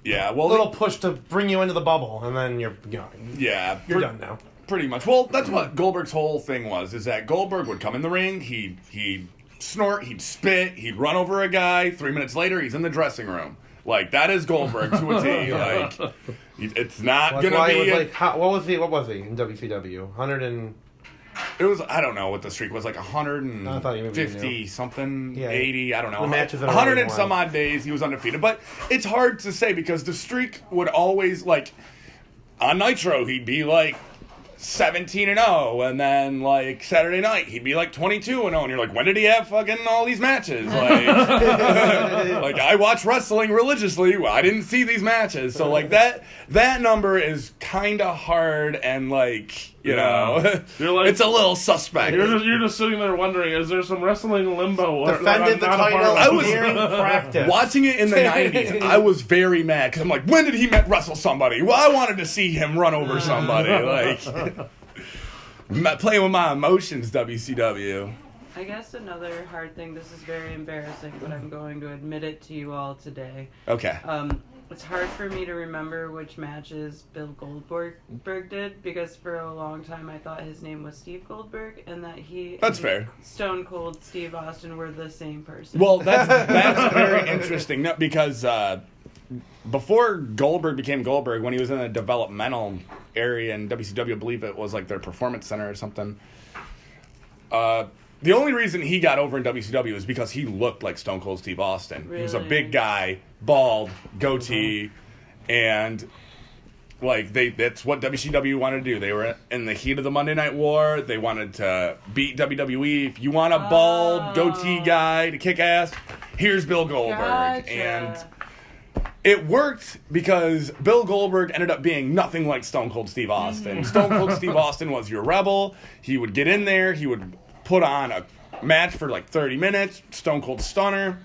yeah, well, little push to bring you into the bubble, and then you're gone. yeah, You're done now. Pretty much. Well, that's what Goldberg's whole thing was, is that Goldberg would come in the ring, he'd snort, he'd spit, he'd run over a guy, 3 minutes later, he's in the dressing room. Like, that is Goldberg to a T. Like, it's not That's going why to he be... was like, what was he in WCW? 100 and... It was, I don't know what the streak was, like I thought you maybe 150 knew. something, Yeah. 80, I don't know. The matches that are 100 really and some wild. odd days he was undefeated. But it's hard to say because the streak would always, like, on Nitro, he'd be like 17-0, and then like Saturday night he'd be like 22-0, and you're like, when did he have fucking all these matches? Like, like I watch wrestling religiously. Well, I didn't see these matches, so like that number is kind of hard, and like you know, You're like- it's a little suspect. You're just sitting there wondering, is there some wrestling limbo? Defended the Not a part title of? I was- during practice. Watching it in the 90s, I was very mad because I'm like, when did he wrestle somebody? Well, I wanted to see him run over somebody. Like, playing with my emotions, WCW. I guess another hard thing, this is very embarrassing, but I'm going to admit it to you all today. Okay. It's hard for me to remember which matches Bill Goldberg did, because for a long time I thought his name was Steve Goldberg, and that he That's and fair. Stone Cold Steve Austin were the same person. Well, that's very interesting because before Goldberg became Goldberg, when he was in a developmental area in WCW, I believe it was like their performance center or something. The only reason he got over in WCW is because he looked like Stone Cold Steve Austin. He was a Really? big guy, bald, goatee, and like that's what WCW wanted to do. They were in the heat of the Monday Night War. They wanted to beat WWE. If you want a bald goatee guy to kick ass, here's Bill Goldberg. Gotcha. And it worked because Bill Goldberg ended up being nothing like Stone Cold Steve Austin. Stone Cold Steve Austin was your rebel. He would get in there. He would put on a match for like 30 minutes. Stone Cold Stunner.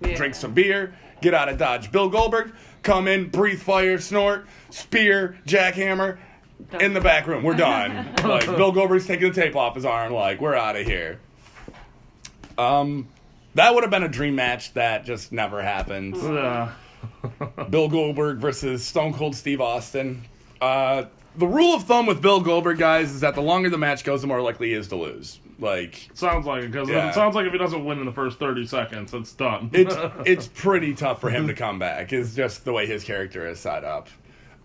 Yeah. Drink some beer. Get out of Dodge. Bill Goldberg, come in, breathe fire, snort, spear, jackhammer. Done. In the back room. We're done. Like, Bill Goldberg's taking the tape off his arm. Like, we're out of here. That would have been a dream match that just never happened. Yeah. Bill Goldberg versus Stone Cold Steve Austin. The rule of thumb with Bill Goldberg, guys, is that the longer the match goes, the more likely he is to lose. Like, Sounds like it, because Yeah. it sounds like if he doesn't win in the first 30 seconds, it's done. it's pretty tough for him to come back. It's just the way his character is set up.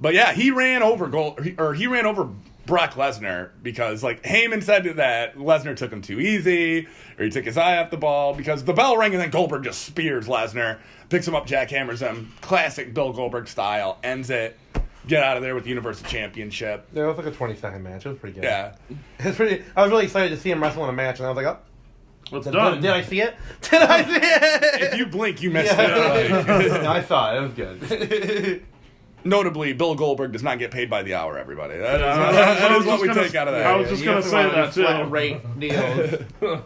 But yeah, he ran over Brock Lesnar because, like, Heyman said that Lesnar took him too easy, or he took his eye off the ball, because the bell rang and then Goldberg just spears Lesnar, picks him up, jackhammers him, classic Bill Goldberg style, ends it. get out of there with the Universal Championship. Yeah, it was like a 20-second match. It was pretty good. Yeah. It's pretty. I was really excited to see him wrestle in a match, and I was like, oh. It's done. Did I see it? Did I see it? If you blink, you missed Yeah. it. No, I saw it. It was good. Notably, Bill Goldberg does not get paid by the hour, everybody. That I is was what just we gonna- take out of I that. was just You gonna have to say run that, too. flat rate deals.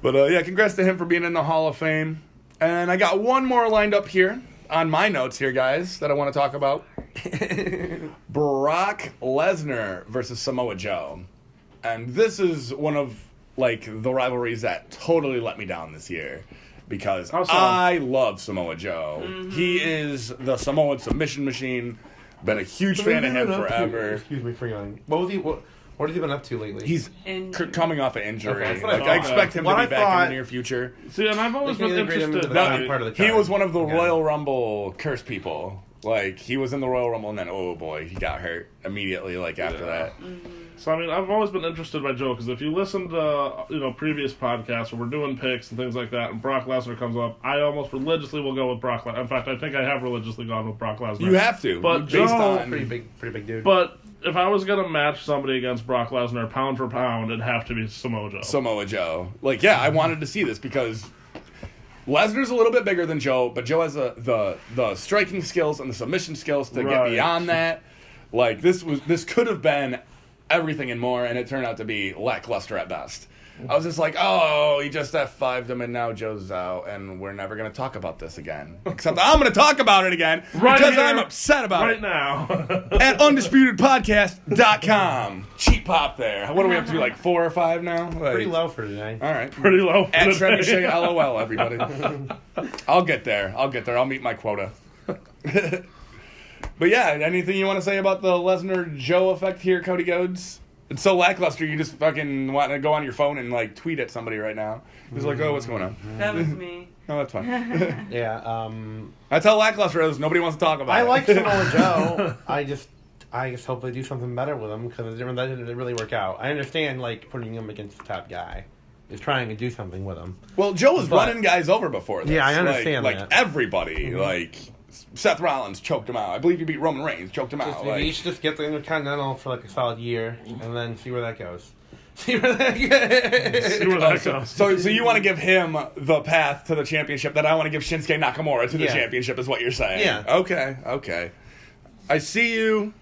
But yeah, congrats to him for being in the Hall of Fame. And I got one more lined up here on my notes here, guys, that I want to talk about. Brock Lesnar versus Samoa Joe. And this is one of, like, the rivalries that totally let me down this year. Because How so? I love Samoa Joe. He is the Samoan submission machine. Been a huge fan of him forever. Excuse me for yawning. What has he been up to lately? He's coming off an injury. Okay, that's what I Like, I thought. expect him to What be I back in thought- the near future. See, and I've always They can been integrate him into interested. the main part of the He card. was one of the Yeah. Royal Rumble curse people. Like, he was in the Royal Rumble, and then, oh boy, he got hurt immediately, like, after that. So, I mean, I've always been interested by Joe, because if you listen to, previous podcasts where we're doing picks and things like that, and Brock Lesnar comes up, I almost religiously will go with Brock Lesnar. In fact, I think I have religiously gone with Brock Lesnar. You have to. But based Joe- on... Pretty big dude. But if I was going to match somebody against Brock Lesnar, pound for pound, it'd have to be Samoa Joe. Samoa Joe. Like, yeah, I wanted to see this because Lesnar's a little bit bigger than Joe, but Joe has the striking skills and the submission skills to get Right. beyond that. Like, this could have been everything and more, and it turned out to be lackluster at best. I was just like, oh, he just F5'd him, and now Joe's out, and we're never going to talk about this again. Except I'm going to talk about it again Right because here, I'm upset about right it. now. At UndisputedPodcast.com. Cheap pop there. What are we up to, like 4 or 5 now? Like, Pretty low for today. All right. Pretty low. for At today. Trebuchet, LOL, everybody. I'll get there. I'll meet my quota. But yeah, anything you want to say about the Lesnar-Joe effect here, Cody Ghodes? It's so lackluster, you just fucking want to go on your phone and, like, tweet at somebody right now. He's like, oh, what's going on? That was me. No, that's fine. Yeah. That's how lackluster it is. Nobody wants to talk about I it. like Samoa Joe. I just hope they do something better with him because that didn't really work out. I understand like putting him against the top guy, is trying to do something with him. Well, Joe was But- running guys over before this. Yeah, I understand Like that. everybody. Like, Seth Rollins choked him out. I believe he beat Roman Reigns, choked him out. Maybe you Like, should just get the Intercontinental for like a solid year and then see where that goes. See where that goes. See where that goes. so you want to give him the path to the championship that I want to give Shinsuke Nakamura to the Yeah. championship is what you're saying. Yeah. Okay. I see you,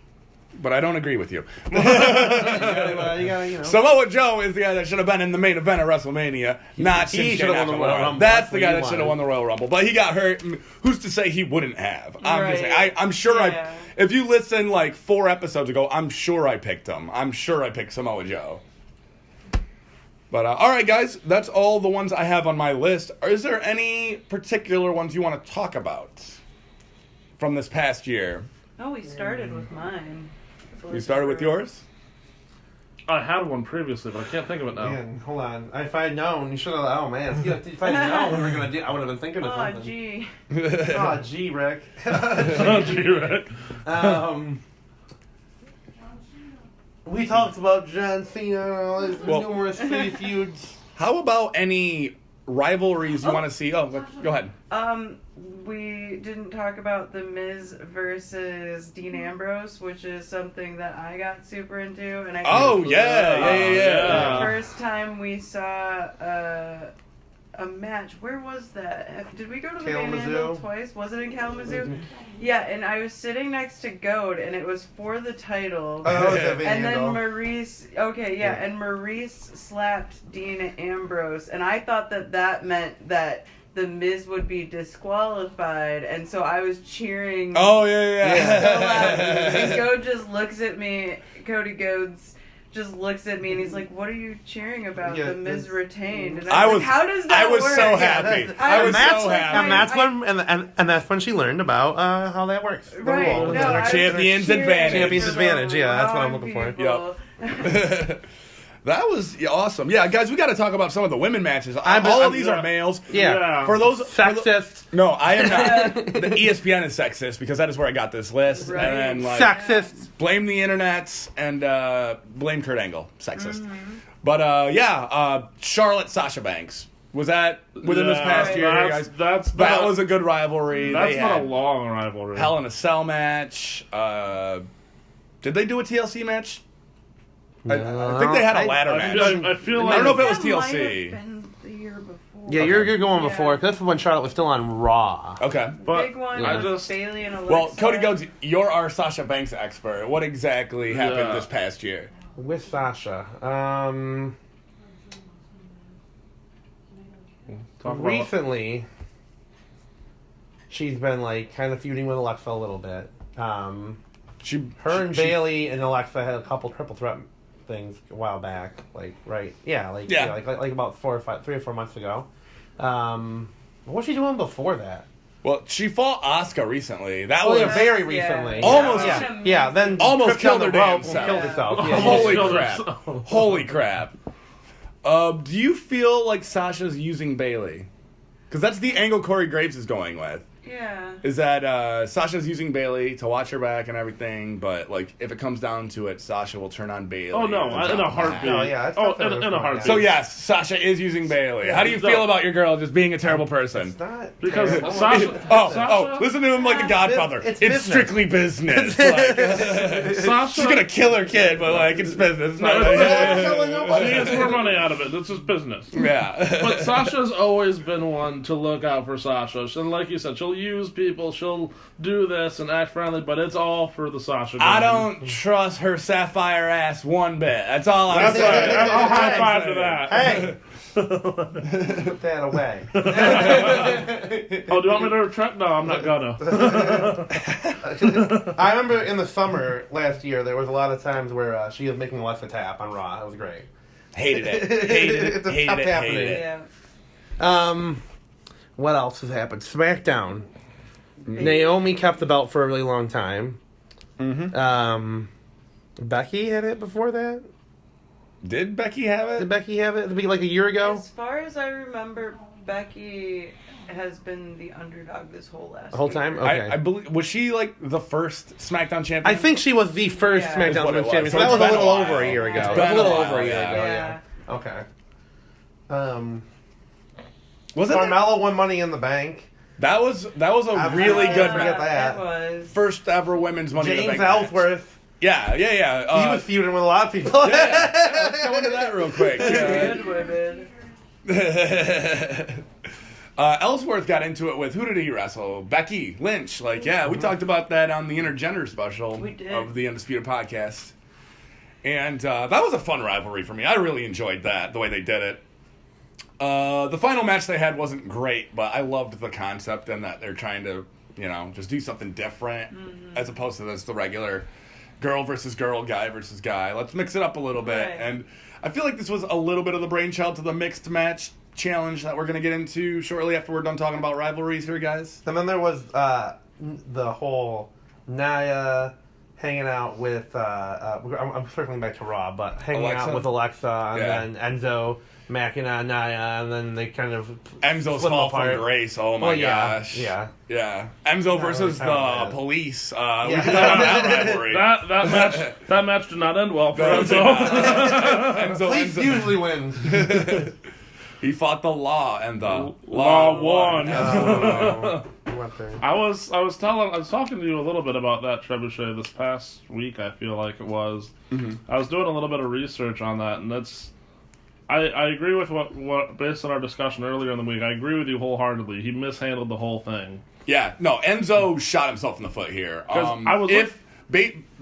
but I don't agree with you. You gotta. Samoa Joe is the guy that should have been in the main event of WrestleMania, not he Shinsuke should have won the Royal Nakamura. Rumble. That's That's the what guy you that should have wanted. won the Royal Rumble. But he got hurt. Who's to say he wouldn't have? I'm just saying. I'm sure Yeah. if you listen like 4 episodes ago, I'm sure I picked him. I'm sure I picked Samoa Joe. But all right, guys, that's all the ones I have on my list. Is there any particular ones you want to talk about from this past year? Oh, we started with mine. You started with yours? I had one previously, but I can't think of it now. Man, hold on. If I had known, you should have. Oh man, if I had known what we were gonna do, I would have been thinking of Oh, something. gee. Oh, gee, Rick. Oh, gee, Rick. We talked about John Cena and all his Well- numerous feuds. How about any rivalries you want to see? Oh, go ahead. We didn't talk about The Miz versus Dean Ambrose, which is something that I got super into. And I Oh, think yeah. the first time we saw a match, where was that? Did we go to the Kalamazoo? Panhandle twice? Was it in Kalamazoo? Yeah, and I was sitting next to Goat, and it was for the title. Oh, And then Maurice, and Maurice slapped Dean Ambrose, and I thought that meant that The Miz would be disqualified, and so I was cheering Oh, yeah. so loud. And Goat just looks at me, Cody Ghodes just looks at me, and he's like, what are you cheering about? Yeah, The Miz retained. And I I was was- like, how does that I was work? so happy. I was so happy. And that's when and that's when she learned about how that works. The Right, rules. no, I was Champions cheering advantage. for Champions the advantage, yeah, that's what I'm wrong looking for. people. That was awesome. Yeah, guys, we got to talk about some of the women matches. All of these are males. Yeah. For those Sexist. No, I am not. The ESPN is sexist because that is where I got this list. Right. And then, like, Sexist. blame the internet and blame Kurt Angle. Sexist. But Charlotte Sasha Banks. Was that within this past year, guys? That was a good rivalry. That's not a long rivalry. Hell in a Cell match. Did they do a TLC match? No, I think they had a ladder match. I feel like I don't know if it was That might TLC. have been the year before. Yeah, you're going before. 'Cause this was when Charlotte was still on Raw. Okay. but Big one I was just Bailey and Alexa. Well, Cody Ghodes, you're our Sasha Banks expert. What exactly happened this past year? With Sasha. Recently, she's been like kind of feuding with Alexa a little bit. Bailey and Alexa had a couple triple threat things a while back, like about 3 or 4 months ago. What was she doing before that? Well, she fought Asuka recently. That was very recently. Almost- Then almost tripped killed on her the damn rope and self. killed herself. Yeah, Holy killed crap! herself. Holy crap! Do you feel like Sasha's using Bailey? Because that's the angle Corey Graves is going with. Yeah. Is that Sasha's using Bailey to watch her back and everything, but like if it comes down to it, Sasha will turn on Bailey. Oh no, in a heartbeat. No, yeah, in a heartbeat. So yes, Sasha is using Bailey. How do you feel about your girl just being a terrible person? It's not Because terrible. Sasha, Listen to him like a Godfather. It's It's business. strictly business. Like, Sasha, she's gonna kill her kid, but like it's business. It's not she gets more money out of it. It's just business. yeah. But Sasha's always been one to look out for Sasha. And like you said, she'll use people, she'll do this and act friendly, but it's all for the Sasha game. I don't trust her sapphire ass one bit. That's all I'm That's saying. right. I'll high five to that. Hey! Put that away. Oh, do you want me to retract? No, I'm not gonna. I remember in the summer last year, there was a lot of times where she was making Alexa tap on Raw. It was great. Hated it. Hated it. It's Hated tough it. happening. Hated it. Yeah. What else has happened? SmackDown. Naomi kept the belt for a really long time. Mm-hmm. Becky had it before that? Did Becky have Did it? Becky have it like a year ago? As far as I remember, Becky has been the underdog this whole last The whole year. time? Okay. I believe, was she like the first SmackDown champion? I think she was the first Yeah. SmackDown Is what it Women's Champion. was. So So that was it's a been little a over while. a year ago. It's It been was a little a over a while, year yeah. ago, Yeah. Okay. Was it? Carmella won Money in the Bank. That was a I'm really sorry, good I forget that. It was. first ever women's Money in the James Bank match. Ellsworth. Yeah. He was feuding with a lot of people. Let's go into that real quick. Good women. Ellsworth got into it with, who did he wrestle? Becky Lynch. Like, yeah, we talked about that on the Intergender special We did. of the Undisputed Podcast. And that was a fun rivalry for me. I really enjoyed that, the way they did it. The final match they had wasn't great, but I loved the concept and that they're trying to, just do something different as opposed to the regular girl versus girl, guy versus guy. Let's mix it up a little bit. Right. And I feel like this was a little bit of the brainchild to the mixed match challenge that we're going to get into shortly after we're done talking about rivalries here, guys. And then there was the whole Nia hanging out with, I'm circling back to Raw, but hanging Alexa? out with Alexa, and Yeah. then Enzo macking on Nia, and then they kind of Enzo's split fall apart. from grace. Oh my Well, yeah, gosh. yeah. Yeah. Enzo versus really counting the that. police. We Yeah. can talk about that rivalry. That match did not end well for No, it did Enzo. not. Police usually wins. He fought the law, and the Law won. We went there. I was talking to you a little bit about that Trebuchet this past week. I feel like it was. Mhm. I was doing a little bit of research on that, and I agree with what based on our discussion earlier in the week. I agree with you wholeheartedly. He mishandled the whole thing. Yeah, no, Enzo shot himself in the foot here. 'Cause I was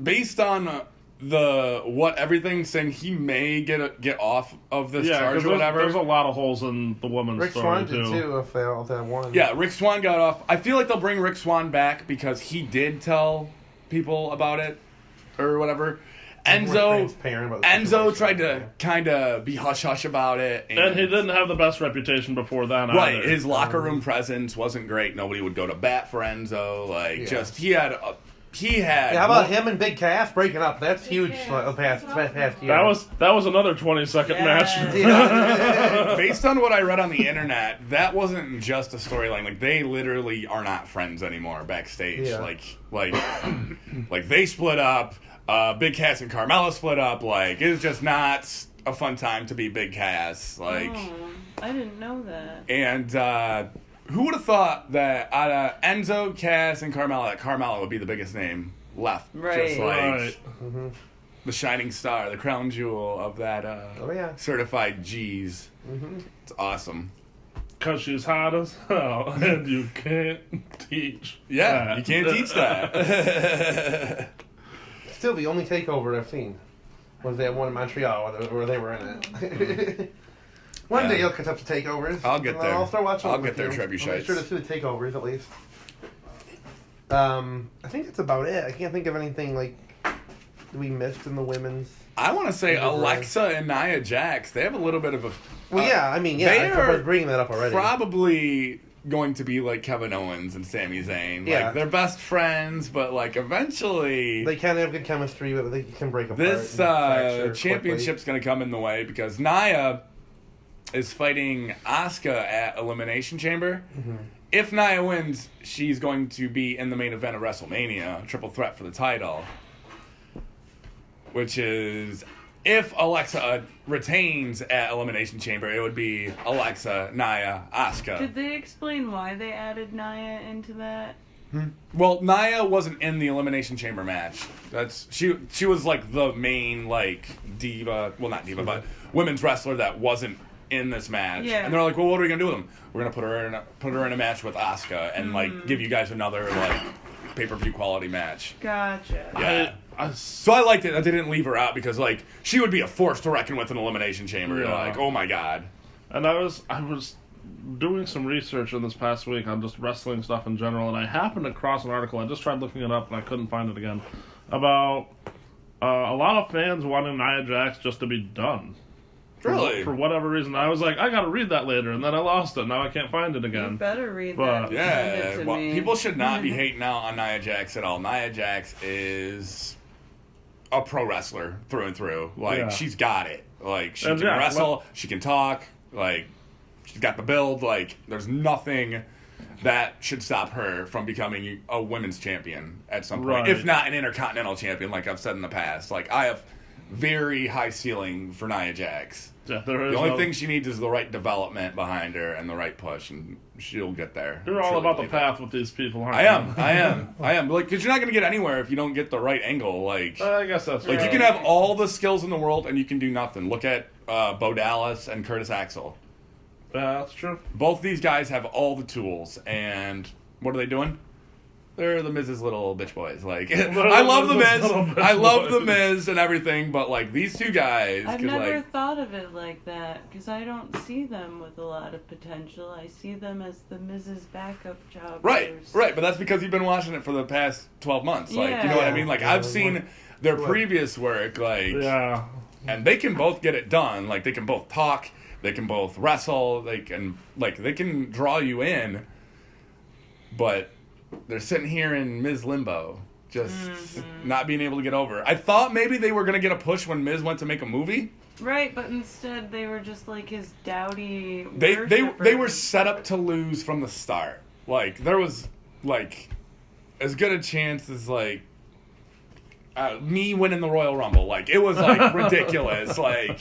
Based on what everything's saying, he may get off of this charge because or whatever. there's a lot of holes in the woman's Rick story Swan too. did too, if they all that won. Yeah, Rick Swan got off. I feel like they'll bring Rick Swan back because he did tell people about it or whatever. Enzo tried to kind of be hush-hush about it. And he didn't have the best reputation before that Right, either. his locker room presence wasn't great. Nobody would go to bat for Enzo. He had. Yeah, how about him and Big Cass breaking up? That's huge for the past year. That was another 20-second match. Yeah. Based on what I read on the internet, that wasn't just a storyline. Like, they literally are not friends anymore backstage. Yeah. Like they split up. Big Cass and Carmella split up. Like, it's just not a fun time to be Big Cass. Like, I didn't know that. And who would have thought that out of Enzo, Cass, and Carmella, that Carmella would be the biggest name left? Right. Just like Mm-hmm. the shining star, the crown jewel of that certified G's. Mm-hmm. It's awesome. Because she's hot as hell, and you can't teach that. You can't teach that. Still, the only takeover I've seen was that one in Montreal where they were in it. One day you'll catch up to takeovers. I'll get there. I'll start watching. I'll get there, Trebuchets. I'll make sure to see the takeovers at least. I think that's about it. I can't think of anything like we missed in the women's. I want to say Alexa and Nia Jax. They have a little bit of a. Well, I was bringing that up already. Probably going to be like Kevin Owens and Sami Zayn. Yeah. Like, they're best friends, but like eventually they can have good chemistry, but they can break apart. This championship's going to come in the way because Nia is fighting Asuka at Elimination Chamber. Mm-hmm. If Nia wins, she's going to be in the main event of WrestleMania, triple threat for the title. Which is, if Alexa retains at Elimination Chamber, it would be Alexa, Nia, Asuka. Did they explain why they added Nia into that? Well, Nia wasn't in the Elimination Chamber match. She was like the main like diva, well not diva, but women's wrestler that wasn't in this match. Yeah. And they're like, well, what are we gonna do with them? We're gonna put her in a match with Asuka and like give you guys another like pay-per-view quality match. Gotcha. Yeah. So I liked it that they didn't leave her out because like she would be a force to reckon with in Elimination Chamber. Yeah. Like, oh my god. And I was doing some research in this past week on just wrestling stuff in general, and I happened across an article. I just tried looking it up and I couldn't find it again about a lot of fans wanting Nia Jax just to be done. Really? For whatever reason. I was like, I gotta read that later, and then I lost it. Now I can't find it again. You better read But, that. Yeah, Send it to well, me. people should not be hating out on Nia Jax at all. Nia Jax is a pro wrestler through and through. Like, she's got it. Like, she can wrestle, she can talk, like, she's got the build. Like, there's nothing that should stop her from becoming a women's champion at some point. Right. If not an intercontinental champion, like I've said in the past. Like, I have very high ceiling for Nia Jax. Yeah, there is The only thing she needs is the right development behind her and the right push, and she'll get there. You're all about the path with these people, aren't I you? I am. Like, because you're not going to get anywhere if you don't get the right angle. Like, I guess that's like right. you can have all the skills in the world and you can do nothing. Look at Bo Dallas and Curtis Axel. Yeah, that's true. Both these guys have all the tools, and what are they doing? They're the Miz's little bitch boys. Like, I love the Miz. I love the Miz and everything, but like these two guys. I've never thought of it like that because I don't see them with a lot of potential. I see them as the Miz's backup jobbers. Right, but that's because you've been watching it for the past 12 months. Like, you know what I mean? Like, I've seen their previous work, like, and they can both get it done. Like, they can both talk, they can both wrestle, they can draw you in, but they're sitting here in Miz limbo, just not being able to get over. I thought maybe they were going to get a push when Miz went to make a movie. Right, but instead they were just like his dowdy They were set up to lose from the start. Like, there was, like, as good a chance as, like, me winning the Royal Rumble. Like, it was, like, ridiculous. Like,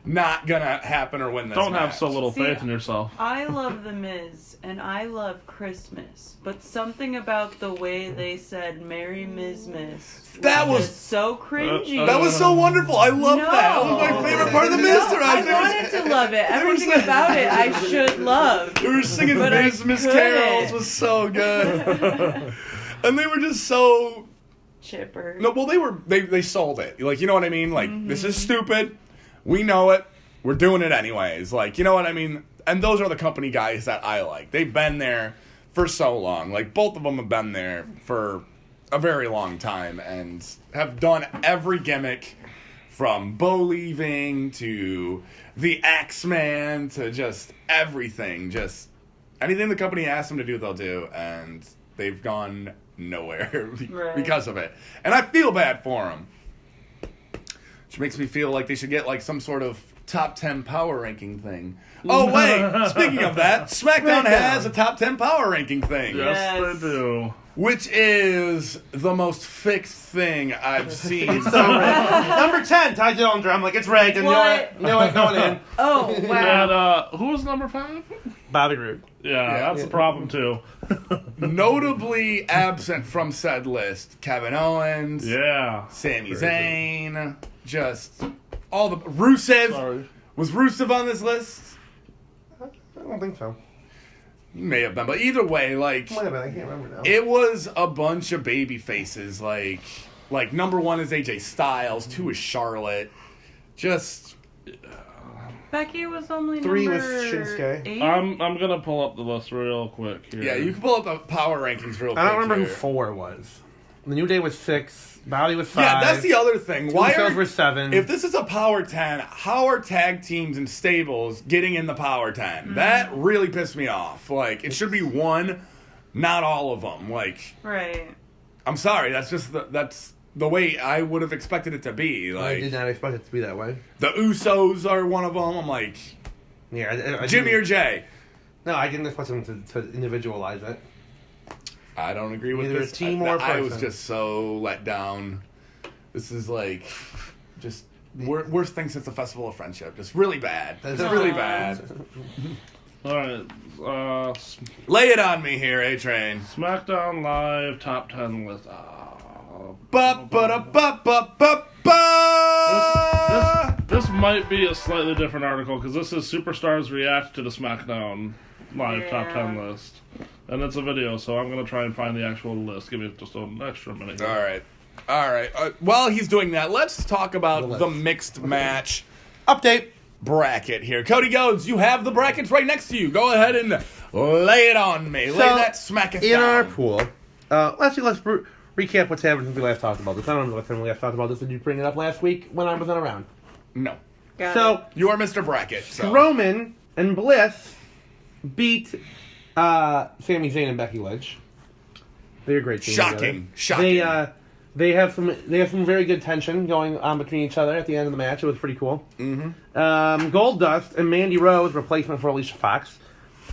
not gonna happen or win this Don't match. have so little faith in yourself. I love The Miz, and I love Christmas, but something about the way they said Merry Mizmas That was so cringy. That was so wonderful. I love that. That was my favorite part of the Miz I wanted to love it. Everything about it I should love. They were singing Miz carols was so good. And they were just so chipper. No, well they sold it. Like, you know what I mean? Like, this is stupid. We know it. We're doing it anyways. Like, you know what I mean? And those are the company guys that I like. They've been there for so long. Like, both of them have been there for a very long time and have done every gimmick from Bo leaving to the Axeman to just everything. Just anything the company asks them to do, they'll do. And they've gone nowhere because of it. And I feel bad for them. Which makes me feel like they should get like some sort of top 10 power ranking thing. Oh, wait. Speaking of that, SmackDown has a top 10 power ranking thing. Yes, they do. Which is the most fixed thing I've seen. So rigged. Number 10, Ty Dillinger. I'm like, it's rigged. And you know what? Going in. Oh, wow. And who was number 5? Bobby Roode. Yeah, that's a problem too. Notably absent from said list, Kevin Owens, Sami Zayn, just all the... Rusev. Sorry. Was Rusev on this list? I don't think so. He may have been, but either way, like... Might have been. I can't remember now. It was a bunch of baby faces, like number 1 is AJ Styles, 2 is Charlotte, just... Becky was only 3 number was Shinsuke. 8? I'm gonna pull up the list real quick here. Yeah, you can pull up the power rankings real quick. I don't remember here. who 4 was. The New Day was 6. Bobby was 5. Yeah, that's the other thing. Why Usos were 7. If this is a power 10, how are tag teams and stables getting in the power 10? That really pissed me off. Like, it should be 1, not all of them. Like, Right. I'm sorry, that's just that's the way I would have expected it to be. Like, I did not expect it to be that way. the Usos are one of them. I'm like, Yeah, I Jimmy didn't- or Jay? No, I didn't expect them to individualize it. I don't agree with Either this. a team or a I was person. just so let down. This is like just worst thing since the Festival of Friendship. Just really bad. That's Just really bad. All right, Lay it on me here, A-Train. SmackDown Live top 10 list. This might be a slightly different article because this is Superstars React to the SmackDown Live top 10 list. And it's a video, so I'm going to try and find the actual list. Give me just an extra minute. All right. While he's doing that, let's talk about the mixed match Update. bracket here. Cody Ghodes, you have the brackets right next to you. Go ahead and lay it on me. Lay that smack it in down. our pool, let's recap what's happened since we last talked about this. I don't know when we last talked about this. Did you bring it up last week when I wasn't around? No. Got it. You are Mr. Bracket. So. Roman and Bliss beat Sami Zayn and Becky Lynch. They're a great team. Shocking. They have some very good tension going on between each other at the end of the match. It was pretty cool. Mm-hmm. Goldust and Mandy Rose, replacement for Alicia Fox,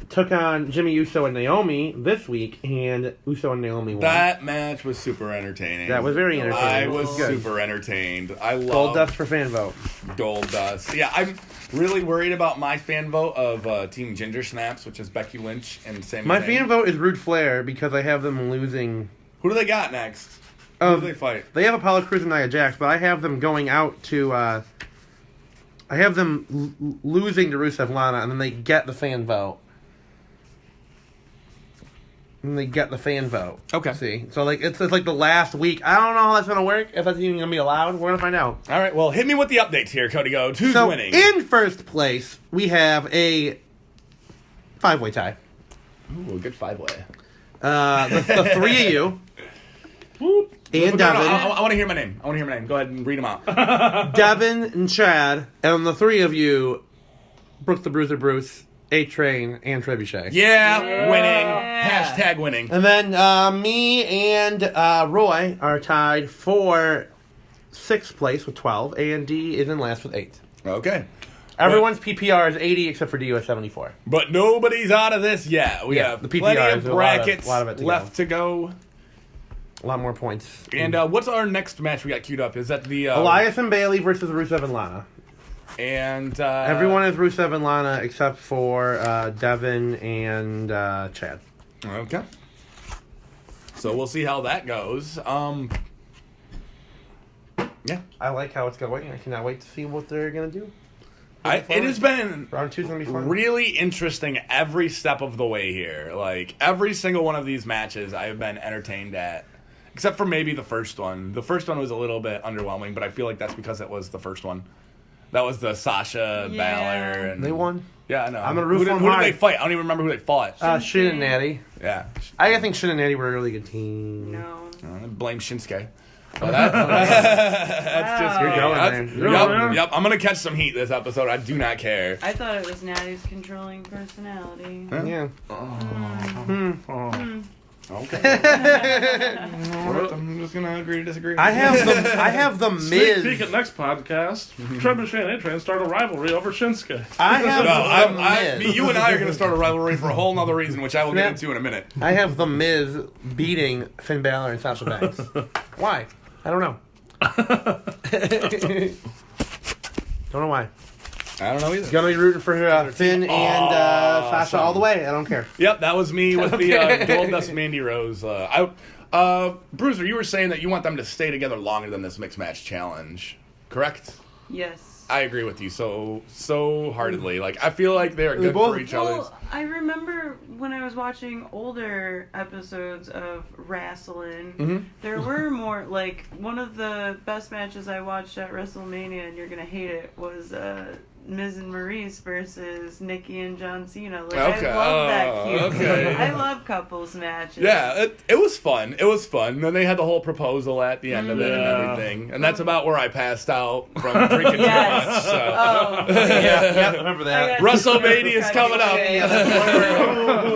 took on Jimmy Uso and Naomi this week, and Uso and Naomi won. That match was super entertaining. That was very entertaining. I was good. super entertained. I love Goldust for fan vote. Goldust. Yeah, I'm really worried about my fan vote of Team Ginger Snaps, which is Becky Lynch and Sami My Zayn. fan vote is Rude Flair because I have them losing. Who do they got next? Who do they fight? They have Apollo Crews and Nia Jax, but I have them going out to. I have them losing to Rusev Lana, and then they get the fan vote. Okay. See, so like it's like the last week. I don't know how that's gonna work. If that's even gonna be allowed, we're gonna find out. All right, well, hit me with the updates here, Cody Ghodes. Who's winning? In first place, we have a 5-way tie. Ooh, a good 5-way. The three of you. Whoop. And No, Devin. I want to hear my name. Go ahead and read them out. Devin and Chad, and the three of you, Brooke the Bruiser Bruce, A-Train, and Trebuchet. Yeah, winning. Hashtag winning. And then me and Roy are tied for 6th place with 12. A&D is in last with 8. Okay. Everyone's PPR is 80 except for DU 74. But nobody's out of this yet. We have the PPR plenty is of a brackets lot of it to left to go. A lot more points. And what's our next match we got queued up? Is that the... Elias and Bailey versus Rusev and Lana. And... Everyone is Rusev and Lana except for Devin and Chad. Okay. So we'll see how that goes. Yeah. I like how it's going. I cannot wait to see what they're going to do. It has been Round 2's going to be fun. really interesting every step of the way here. Like, every single one of these matches I have been entertained at. Except for maybe the first one. The first one was a little bit underwhelming, but I feel like that's because it was the first one. That was the Sasha Balor. And They won. Yeah, I know. I'm gonna root for them Who did hard. they fight? I don't even remember who they fought. Shin and Natty. Yeah. I think Shin and Natty were a really good team. No. Blame Shinsuke. Well, that's just You're going That's- there. Yep. I'm gonna catch some heat this episode. I do not care. I thought it was Natty's controlling personality. Yeah. Okay. I'm just gonna agree to disagree. I have the Sneak Miz. peek at next podcast. Trebuchet and A-Train start a rivalry over Shinsuke. I have the Miz. You and I are gonna start a rivalry for a whole nother reason, which I will get into in a minute. I have the Miz beating Finn Balor and Sasha Banks. Why? I don't know. Don't know why. I don't know either. Gonna be rooting for Finn and Sasha all the way. I don't care. Yep, that was me with the Goldust Mandy Rose. Bruiser, you were saying that you want them to stay together longer than this mixed match challenge, correct? Yes. I agree with you so heartedly. Like, I feel like they're good for each other. Well, I remember when I was watching older episodes of wrestling, there were more, like, one of the best matches I watched at WrestleMania, and you're going to hate it, was Miz and Maurice versus Nikki and John Cena. Like, Okay. I love that cute. Okay. I love couples matches. Yeah, it was fun. It was fun. And then they had the whole proposal at the end of it and everything. And that's about where I passed out from drinking too much. So. Oh. Yeah, remember that. WrestleMania's coming up.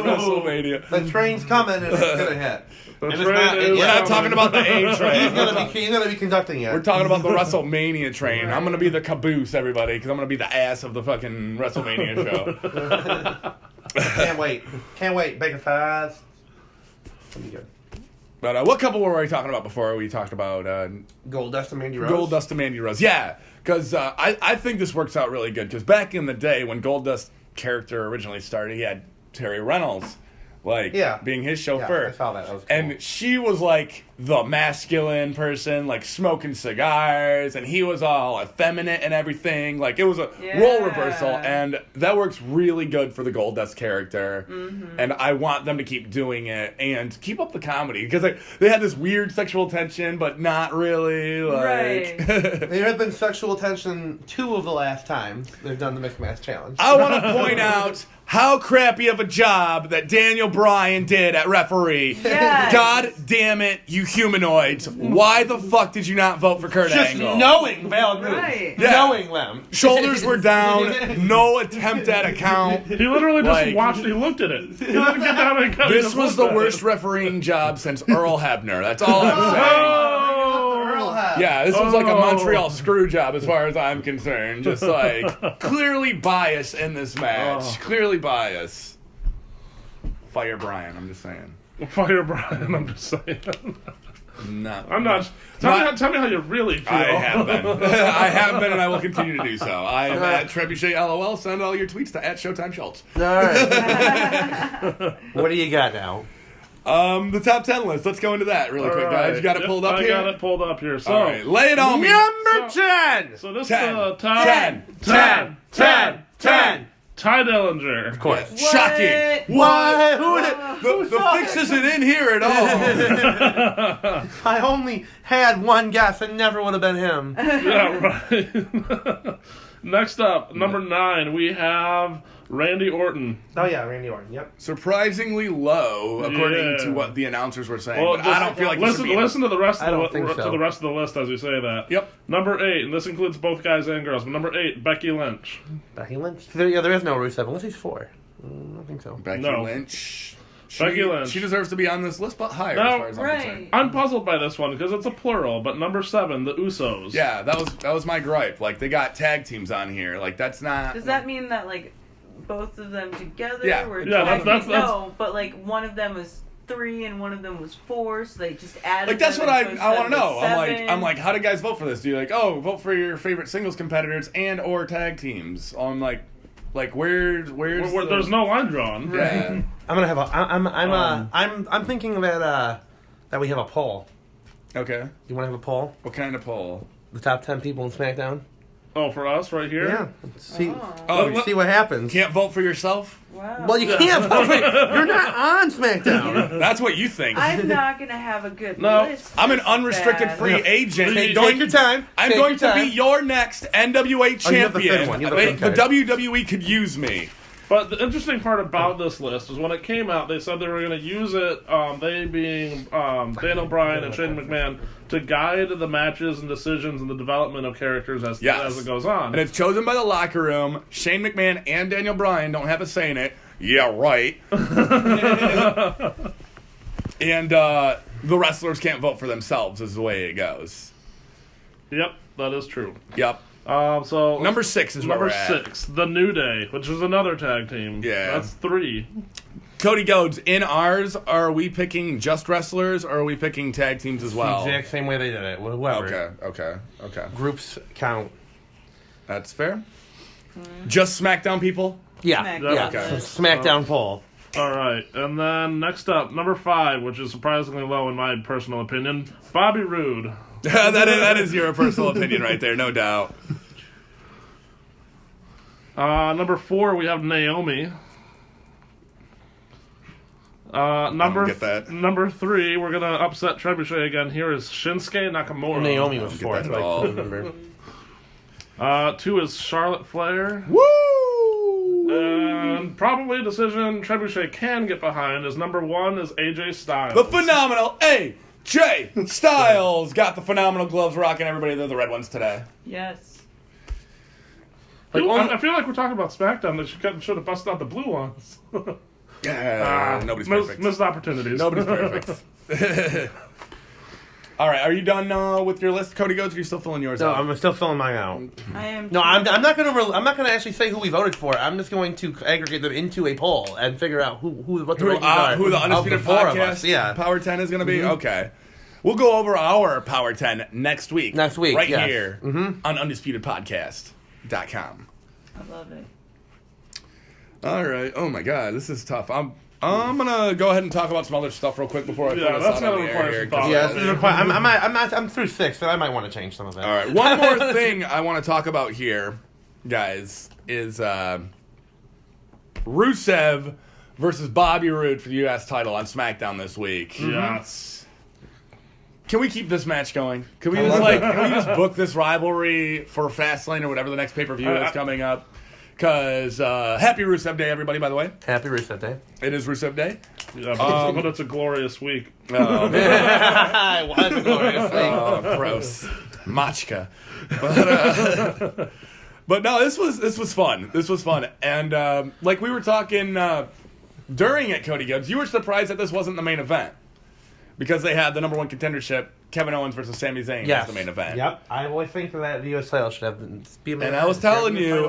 WrestleMania. The train's coming and it's gonna hit. We're not talking about the A train. He's gonna be conducting it. We're talking about the WrestleMania train. I'm gonna be the caboose, everybody, because I'm gonna be the ass of the fucking WrestleMania show. Can't wait. Bacon fries. That'll be good. But what couple were we talking about before we talked about Goldust and Mandy Rose. Goldust and Mandy Rose? Yeah, because I think this works out really good. Because back in the day when Goldust's character originally started, he had Terry Reynolds, being his chauffeur. Yeah, I saw that. That was cool. And she was like the masculine person, like smoking cigars, and he was all effeminate and everything. Like, it was a role reversal, and that works really good for the Goldust character. And I want them to keep doing it and keep up the comedy, because they had this weird sexual tension, but not really. Right. There have been sexual tension 2 of the last times they've done the Mixed Match Challenge. I want to point out how crappy of a job that Daniel Bryan did at referee. Yes. God damn it, you humanoids. Why the fuck did you not vote for Kurt Angle? Just knowing valid moves. Right. Yeah. Knowing them. Shoulders were down, no attempt at a count. He literally just Like- watched. He looked at it. He didn't get down and cut. This was the worst refereeing job since Earl Hebner. That's all I'm saying. Earl has. Yeah, this was like a Montreal screw job as far as I'm concerned. Just like clearly bias in this match. Clearly bias. Fire Bryan, I'm just saying. Fire Brian. I'm just saying. No. I'm not. Tell me how you really feel. I have been. I have been, and I will continue to do so. I am at Trebuchet LOL. Send all your tweets to @ShowtimeSchultz. All right. What do you got now? The top 10 list. Let's go into that really quick, guys. You got it pulled up here? I got it pulled up here. So, All right, lay it on me. Number 10. so this 10, is the top 10. Ty Dillinger. Of course. What? Shocking. What? The fix isn't in here at all. I only had one guess and never would have been him. Yeah, right. Next up, number 9, we have Randy Orton. Oh, yeah, Randy Orton. Yep. Surprisingly low, according to what the announcers were saying. Well, but I don't feel like this should be listen to the rest I of don't think so. to the rest of the list as we say that. Yep. Number 8, and this includes both guys and girls. But number 8, Becky Lynch. Becky Lynch? There is no Rusev unless he's 4. I don't think so. Becky No. Lynch. Becky Lynch. She deserves to be on this list, but higher No. as far as I'm Right. concerned. I'm puzzled by this one because it's a plural. But number 7, the Usos. Yeah, that was my gripe. Like, they got tag teams on here. Like, that's not... Does that mean that, like, both of them together Yeah. were Yeah, that's- no, but, like, one of them was 3 and one of them was 4, so they just added Like, that's them what and I want to pushed know. them to 7. I'm like, how do guys vote for this? Do you like, vote for your favorite singles competitors and or tag teams? I'm like where's the... There's no line drawn. Yeah. I'm gonna have a. I'm thinking that we have a poll. Okay. You want to have a poll? What kind of poll? The top 10 people in SmackDown. Oh, for us right here? Yeah. See. Oh, See what happens. Can't vote for yourself? Wow. Well, you can't vote for. You're not on SmackDown. That's what you think. I'm not gonna have a good No. list. I'm an This is unrestricted bad. free agent. Take your time. I'm Take going your to time. be your next NWA Oh, you have the champion. fifth one. You have the fifth The one. WWE could use me. But the interesting part about this list is when it came out, they said they were going to use it, they being Daniel Bryan and Shane McMahon, to guide the matches and decisions and the development of characters as it goes on. And it's chosen by the locker room. Shane McMahon and Daniel Bryan don't have a say in it. Yeah, right. And the wrestlers can't vote for themselves is the way it goes. Yep, that is true. Yep. So number 6 is number where we're 6, The New Day, which is another tag team. Yeah. That's 3. Cody Ghodes, in ours, are we picking just wrestlers or are we picking tag teams as well? The exact same way they did it. Whoever. Okay. Groups count. That's fair. Just SmackDown people? Yeah. Smackdown. Yeah. Okay. Smackdown poll. All right, and then next up, number 5, which is surprisingly low in my personal opinion, Bobby Roode. that is your personal opinion right there, no doubt. Number 4, we have Naomi. don't get that. Number 3, we're gonna upset Trebuchet again. Here is Shinsuke Nakamura. Naomi was get 4th. that I at all. couldn't remember. 2 is Charlotte Flair. Woo! And probably a decision Trebuchet can get behind is number 1 is AJ Styles. The phenomenal AJ Styles got the phenomenal gloves rocking everybody. They're the red ones today. Yes. I feel like we're talking about SmackDown. They should have busted out the blue ones. Nobody's perfect. Missed opportunities. Nobody's perfect. All right, are you done with your list, Cody Ghodes? Or are you still filling yours No, out? I'm still filling mine out. I am. No, I'm not going to. I'm not going to actually say who we voted for. I'm just going to aggregate them into a poll and figure out what the rankings are. Who the of Undisputed four of Podcast us. Yeah. Power 10 is going to be? Okay. We'll go over our Power 10 next week. Next week, Right yes. here on UndisputedPodcast.com. I love it. All right. Oh, my God. This is tough. I'm going to go ahead and talk about some other stuff real quick before I Yeah, put that's us out on gonna the require air here. some thought. 'cause- Yeah, I'm through 6, so I might want to change some of it. All right. One more thing I want to talk about here, guys, is Rusev versus Bobby Roode for the U.S. title on SmackDown this week. Yes. Can we keep this match going? Can we just book this rivalry for Fastlane or whatever the next pay-per-view is coming up? Because happy Rusev Day, everybody, by the way. Happy Reset Day. It is Rusev Day. Yeah, but it's a glorious week. I was glorious. Oh, gross. Machka. But no, this was fun. This was fun. And like we were talking during it, Cody Ghodes, you were surprised that this wasn't the main event. Because they had the number 1 contendership, Kevin Owens versus Sami Zayn as the main event. Yep. I always think that the U.S. title should have be a main And event. I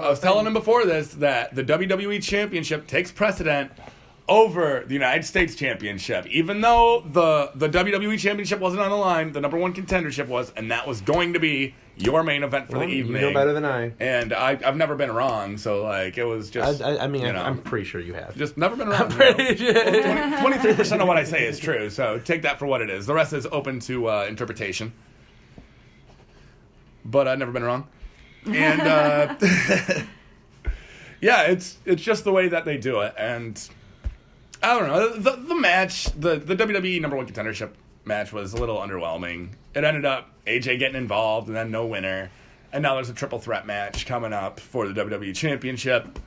was telling him before this that the WWE Championship takes precedent over the United States Championship. Even though the WWE Championship wasn't on the line, the number 1 contendership was, and that was going to be your main event for the evening. You know better than I. And I've never been wrong, so like it was just. I mean, you know, I'm pretty sure you have. just never been wrong. I'm pretty sure. 23% of what I say is true, so take that for what it is. The rest is open to interpretation. But I've never been wrong. And yeah, it's just the way that they do it, and I don't know. The match, the WWE number 1 contendership match was a little underwhelming. It ended up AJ getting involved and then no winner. And now there's a triple threat match coming up for the WWE Championship.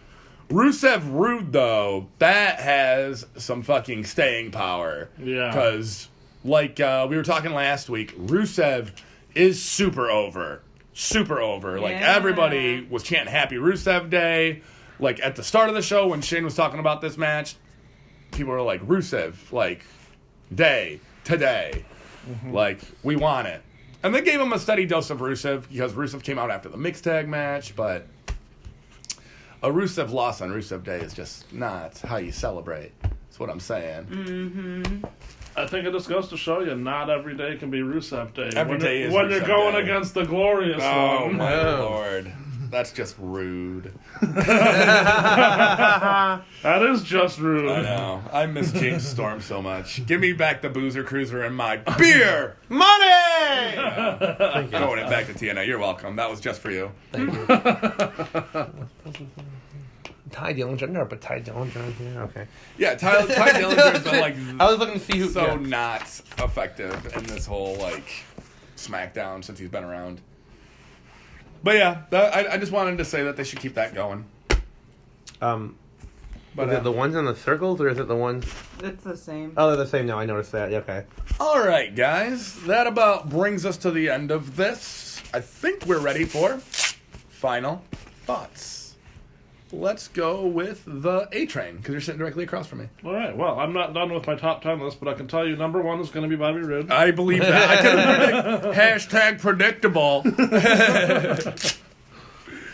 Rusev Roode, though, that has some fucking staying power. Yeah. Because, like we were talking last week, Rusev is super over. Super over. Like, Yeah. everybody was chanting Happy Rusev Day. Like, at the start of the show when Shane was talking about this match, people were like, Rusev, like, day, today. Like, we want it. And they gave him a steady dose of Rusev because Rusev came out after the mixed tag match, but a Rusev loss on Rusev Day is just not how you celebrate. That's what I'm saying. I think it just goes to show you, not every day can be Rusev Day. Every day is when you're Rusev going Day. against the glorious Oh, one. my Lord. That's just rude. That is just rude. I know. I miss James Storm so much. Give me back the Boozer Cruiser and my beer Money! Throwing it back to TNA. You're welcome. That was just for you. Thank you. Ty Dillinger, no, but Ty Dillinger, yeah, okay. Yeah, Ty Dillinger's been like I was looking to see who. so yeah. not effective in this whole like SmackDown since he's been around. But yeah, I just wanted to say that they should keep that going. But is it the ones in the circles or is it the ones? It's the same. Oh, they're the same now. I noticed that. Yeah, okay. All right, guys, that about brings us to the end of this. I think we're ready for final thoughts. let's go with the A-Train, because you're sitting directly across from me. All right. Well, I'm not done with my top 10 list, but I can tell you number 1 is going to be Bobby Roode. I believe that. I can predict. #predictable.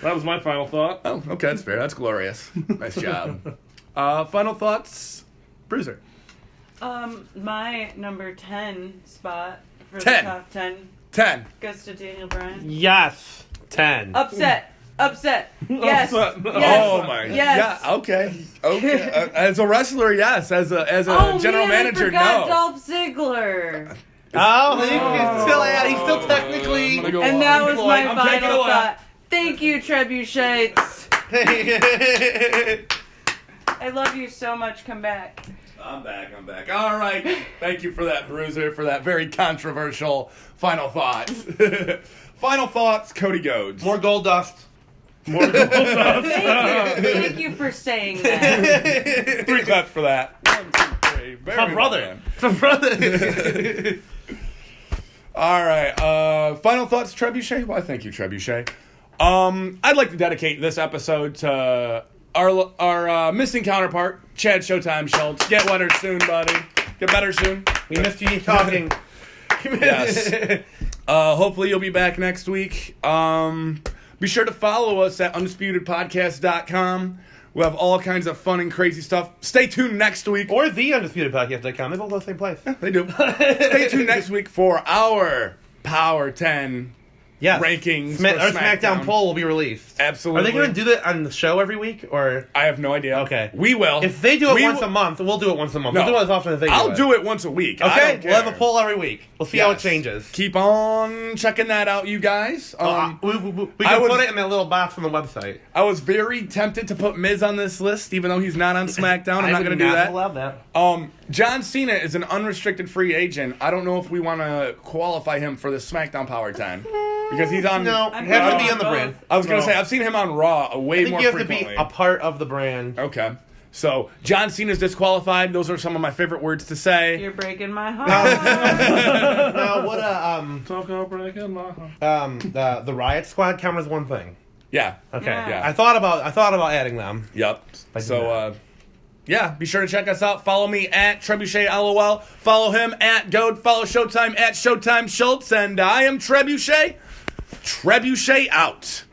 That was my final thought. Oh, okay, that's fair. That's glorious. Nice job. Final thoughts, Bruiser. My number 10 spot for 10. the top 10 10. goes to Daniel Bryan. Yes. 10. Upset. Yes. Upset. Yes. Oh my. Yes. Yeah. Okay. As a wrestler, yes. As a general manager, I forgot no. Dolph Ziggler. Oh, he's still technically. And that was my I'm taking final a thought. Thank you, Trebuchets. I love you so much. Come back. I'm back. All right. Thank you for that, Bruiser, for that very controversial final thoughts. Final thoughts, Cody Ghodes. More gold dust. Thank you for saying that. 3 claps for that. 1, 2, 3. Very My brother. My brother. All right. Final thoughts, Trebuchet. Why, thank you, Trebuchet. I'd like to dedicate this episode to our missing counterpart, Chad Showtime Schultz. Get better soon, buddy. Get better soon. We missed you talking. Yes. Hopefully you'll be back next week. Be sure to follow us at UndisputedPodcast.com. We'll have all kinds of fun and crazy stuff. Stay tuned next week. Or the UndisputedPodcast.com. They both go to the same place. They do. Stay tuned next week for our Power 10 Yes. rankings. Our for Smackdown poll will be released. Absolutely. Are they going to do that on the show every week? Or I have no idea. Okay. We will. if they do it once a month, we'll do it once a month. No. We'll do it as often as they do I'll it. do it once a week. I Okay, don't we'll have a care. poll every week. We'll see how it Yes. changes. Keep on checking that out, you guys. We I can was- put it in that little box on the website. I was very tempted to put Miz on this list, even though he's not on SmackDown. I'm not going to do that. Allow that. John Cena is an unrestricted free agent. I don't know if we want to qualify him for the SmackDown Power 10 because he's on. No, I'm you have to going be on the both. brand. I was going to No. say I've seen him on Raw way I think more you have frequently. to be a part of the brand. Okay, so John Cena's disqualified. Those are some of my favorite words to say. You're breaking my heart. Now, what Talk about breaking my heart. the Riot Squad count as one thing. Yeah. Okay. Yeah. I thought about adding them. Yep. I did So, not. yeah, be sure to check us out. Follow me at Trebuchet LOL. Follow him at Goad. Follow Showtime at Showtime Schultz. And I am Trebuchet. Trebuchet out.